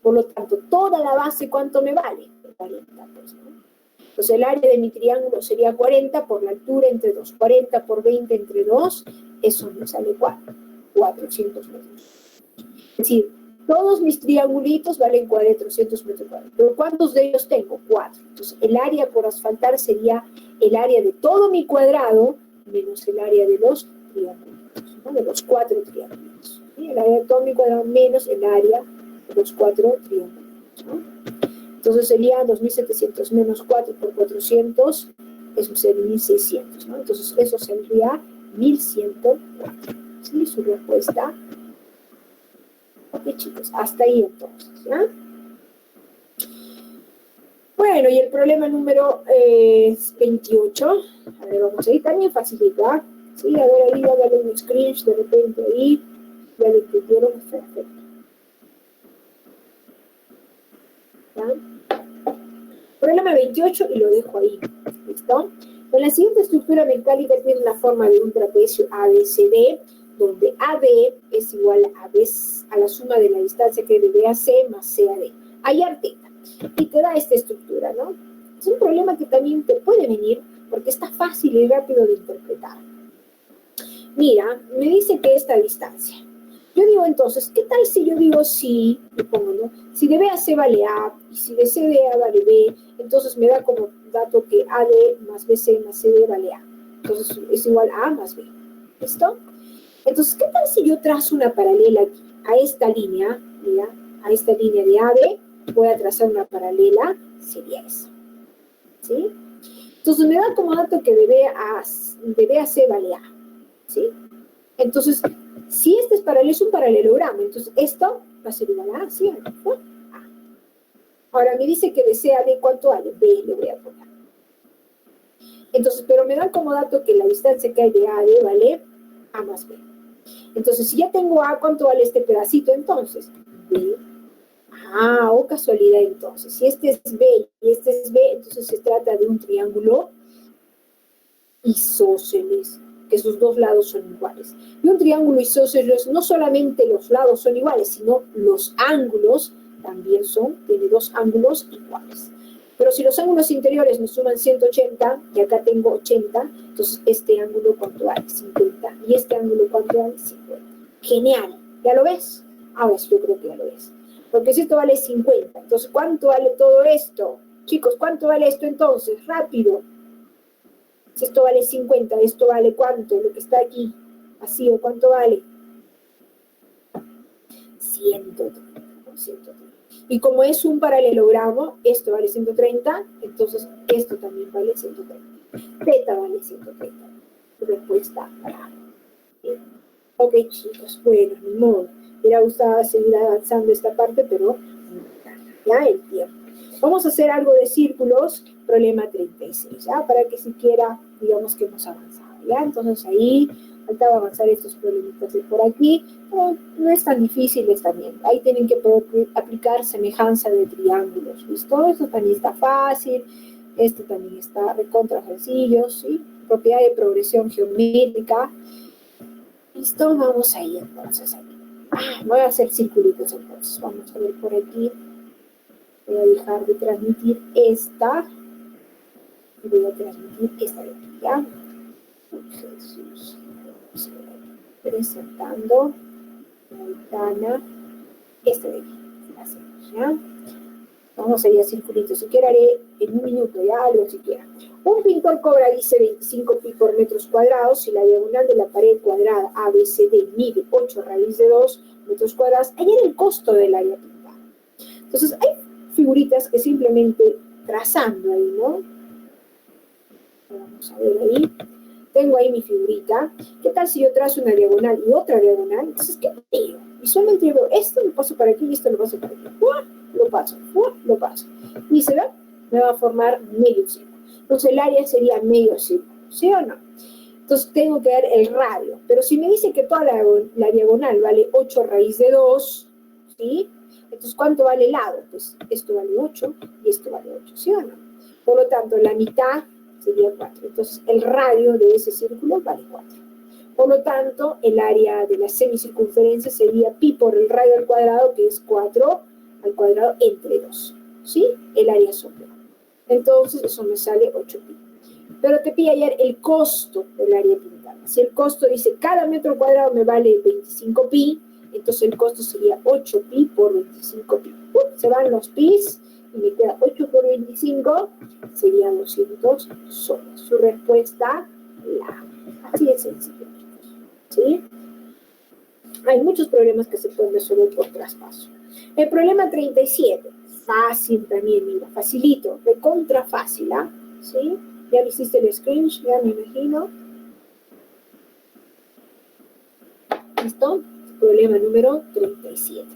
Por lo tanto, toda la base, ¿cuánto me vale? 40, pues, ¿no? Entonces el área de mi triángulo sería 40 por la altura entre 2. 40 por 20 entre 2, eso me sale 400 metros. Es decir, todos mis triangulitos valen 400 metros cuadrados. ¿Pero cuántos de ellos tengo? 4. Entonces el área por asfaltar sería el área de todo mi cuadrado menos el área de los triangulitos, ¿no? De los 4 triángulos. ¿Sí? El área de todo mi cuadrado menos el área de los 4 triángulos, ¿no? Entonces sería 2.700 menos 4 por 400, eso sería 1.600, ¿no? Entonces eso sería 1.104. ¿Sí? Su respuesta. Ok, chicos, hasta ahí entonces, ¿ya? Bueno, y el problema número 28. A ver, vamos a ir también facilita. Sí, a ver ahí, hágale un screen de repente ahí. Ya lo entendieron, perfecto. ¿Ya? Problema 28 y lo dejo ahí. ¿Listo? Con la siguiente estructura mecánica tiene la forma de un trapecio ABCD, donde AB es igual a la suma de la distancia que es de BAC más CAD. Hallar teta. Y te da esta estructura, ¿no? Es un problema que también te puede venir porque está fácil y rápido de interpretar. Mira, me dice que esta distancia. Yo digo entonces, ¿qué tal si yo digo si, le pongo, ¿no? Si de B a C vale A y si de C de A vale B, entonces me da como dato que AD más BC más CD vale A. Entonces es igual a A más B. ¿Listo? Entonces, ¿qué tal si yo trazo una paralela aquí? A esta línea, mira, a esta línea de AB, voy a trazar una paralela, sería eso. ¿Sí? Entonces me da como dato que de B a C vale A. ¿Sí? Entonces, si este es paralelo, es un paralelogramo, entonces esto va a ser igual a A, ¿sí? ¿No? A. Ahora me dice que de C a B, ¿cuánto vale? B le voy a poner. Entonces, pero me da como dato que la distancia que hay de A a B vale A más B. Entonces, si ya tengo A, ¿cuánto vale este pedacito entonces? B. Ah, oh casualidad entonces. Si este es B y este es B, entonces se trata de un triángulo isósceles, que sus dos lados son iguales. Y un triángulo isósceles, no solamente los lados son iguales, sino los ángulos también tiene dos ángulos iguales. Pero si los ángulos interiores me suman 180, y acá tengo 80, entonces este ángulo ¿cuánto vale? 50. Y este ángulo ¿cuánto vale? 50. Genial. ¿Ya lo ves? Ahora sí, yo creo que ya lo ves. Porque si esto vale 50, entonces ¿cuánto vale todo esto? Chicos, ¿cuánto vale esto entonces? Rápido. Si esto vale 50, ¿esto vale cuánto? Lo que está aquí, vacío, ¿cuánto vale? 130. Y como es un paralelogramo, esto vale 130, entonces esto también vale 130. Θ vale 130. Respuesta A. Ok, chicos, bueno, ni modo. Me hubiera gustado seguir avanzando esta parte, pero ya el tiempo. Vamos a hacer algo de círculos, problema 36, ¿ya? Para que siquiera, digamos que hemos avanzado, ¿ya? Entonces ahí faltaba avanzar estos problemitas de por aquí, pero no es tan difícil también. Ahí tienen que poder aplicar semejanza de triángulos, ¿listo? Esto también está fácil, este también está recontra sencillo, ¿sí? Propiedad de progresión geométrica. ¿Listo? Vamos ahí entonces. Voy a hacer circulitos entonces. Vamos a ver por aquí. Voy a dejar de transmitir esta. Y voy a transmitir esta de aquí, ¿ya? Jesús. Presentando la ventana. Esta de aquí. Hacemos, ¿ya? Vamos a ir a circulitos. Si quiero haré en un minuto, ya algo siquiera. Un pintor cobra, dice, 25 pi por metros cuadrados. Si la diagonal de la pared cuadrada ABCD mide 8 raíz de 2 metros cuadrados, hallar el costo del área pintada. Entonces, hay figuritas que simplemente trazando ahí, ¿no? Vamos a ver ahí. Tengo ahí mi figurita. ¿Qué tal si yo trazo una diagonal y otra diagonal? Entonces, ¿qué veo? Visualmente yo veo esto, lo paso para aquí y esto lo paso para aquí. Lo paso, lo paso. Y se ve, me va a formar medio círculo. Entonces el área sería medio círculo, ¿sí o no? Entonces tengo que dar el radio. Pero si me dice que toda la diagonal vale 8 raíz de 2, ¿sí? Entonces, ¿cuánto vale el lado? Pues esto vale 8 y esto vale 8, ¿sí o no? Por lo tanto, la mitad sería 4. Entonces, el radio de ese círculo vale 4. Por lo tanto, el área de la semicircunferencia sería pi por el radio al cuadrado, que es 4 al cuadrado entre 2. ¿Sí? El área sombra. Entonces, eso me sale 8 pi. Pero te pide hallar el costo del área pintada. Si el costo dice cada metro cuadrado me vale 25 pi, entonces el costo sería 8 pi por 25 pi. Se van los pis y me queda 8 por 25, sería 200 soles. Su respuesta, la. Así de sencillo. ¿Sí? Hay muchos problemas que se pueden resolver por traspaso. El problema 37, fácil también, mira, facilito, recontra fácil, ¿ah? ¿Sí? Ya hiciste el screenshot, ya me imagino. ¿Listo? Problema número 37.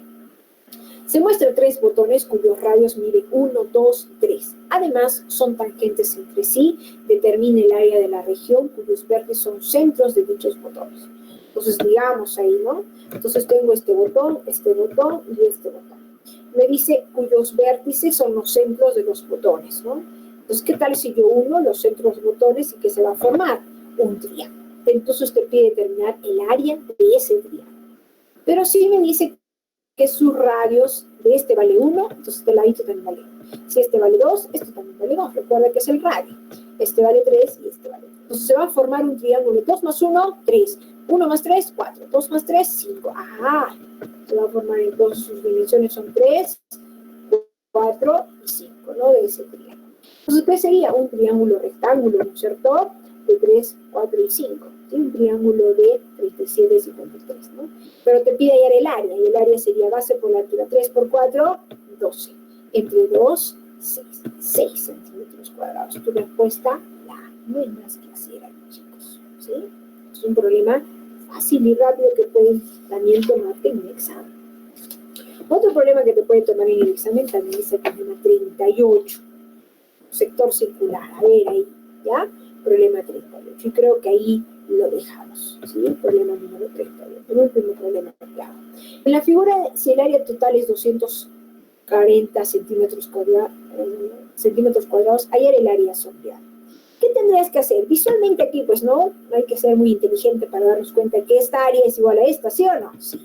Se muestran 3 botones cuyos radios miden 1, 2, 3. Además, son tangentes entre sí. Determina el área de la región cuyos vértices son centros de dichos botones. Entonces, digamos ahí, ¿no? Entonces, tengo este botón y este botón. Me dice cuyos vértices son los centros de los botones, ¿no? Entonces, ¿qué tal si yo uno los centros de botones y qué se va a formar? Un triángulo. Entonces, te pide determinar el área de ese triángulo. Pero sí me dice que sus radios de este vale 1, entonces este ladito también vale 1. Si este vale 2, este también vale 2. Recuerda que es el radio. Este vale 3 y este vale 2. Entonces se va a formar un triángulo. 2 más 1, 3. 1 más 3, 4. 2 más 3, 5. Ah, se va a formar entonces sus dimensiones son 3, 4 y 5, ¿no? De ese triángulo. Entonces, ¿qué sería? Un triángulo rectángulo, ¿no es cierto? de 3, 4 y 5. ¿Sí? Un triángulo de 37, 53, ¿no? Pero te pide hallar el área, y el área sería base por la altura 3 por 4, 12. Entre 2, 6 centímetros cuadrados. Tu respuesta, la no hay más que hacer, chicos. ¿Sí? Es un problema fácil y rápido que pueden también tomarte en un examen. Otro problema que te puede tomar en el examen también es el problema 38, sector circular. A ver, ahí, ¿ya? Problema 38. Y creo que ahí lo dejamos, ¿sí? Problema número 38. El último problema, claro. En la figura, si el área total es 240 centímetros cuadrados, hallar el área sombreada. ¿Qué tendrías que hacer? Visualmente aquí, pues no hay que ser muy inteligente para darnos cuenta que esta área es igual a esta, ¿sí o no? Sí.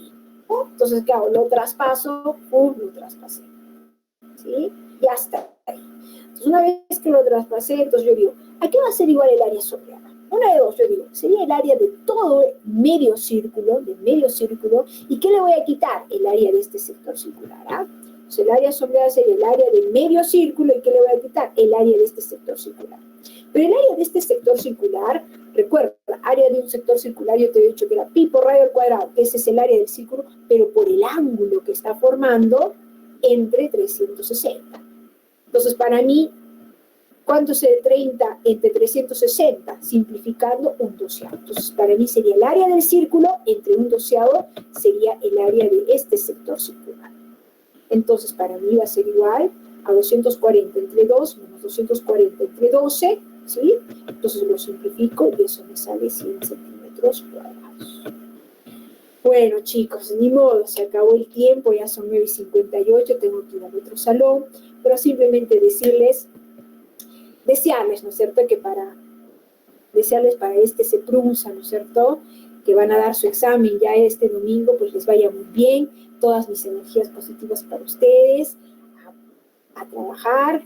¿No? Entonces, ¿qué hago? Lo traspaso, lo traspasé. ¿Sí? Ya está ahí. Entonces, una vez que lo traspasé, entonces yo digo, ¿a qué va a ser igual el área sombreada? Una de dos, yo digo, sería el área de todo medio círculo, ¿y qué le voy a quitar? El área de este sector circular, ¿ah? Entonces, el área sombreada sería el área del medio círculo, ¿y qué le voy a quitar? El área de este sector circular. Pero el área de este sector circular, recuerda, área de un sector circular, yo te he dicho que era pi por radio al cuadrado, ese es el área del círculo, pero por el ángulo que está formando entre 360. Entonces, para mí, ¿cuánto es el 30 entre 360? Simplificando, un doceavo. Entonces, para mí sería el área del círculo entre un doceavo, sería el área de este sector circular. Entonces, para mí va a ser igual a 240 entre 2 menos 240 entre 12, ¿sí? Entonces lo simplifico y eso me sale 100 centímetros cuadrados. Bueno, chicos, ni modo, se acabó el tiempo, ya son 9:58, tengo que ir al otro salón, pero simplemente desearles, ¿no es cierto?, que desearles para este CEPRUNSA, ¿no es cierto?, que van a dar su examen ya este domingo, pues les vaya muy bien, todas mis energías positivas para ustedes, a trabajar,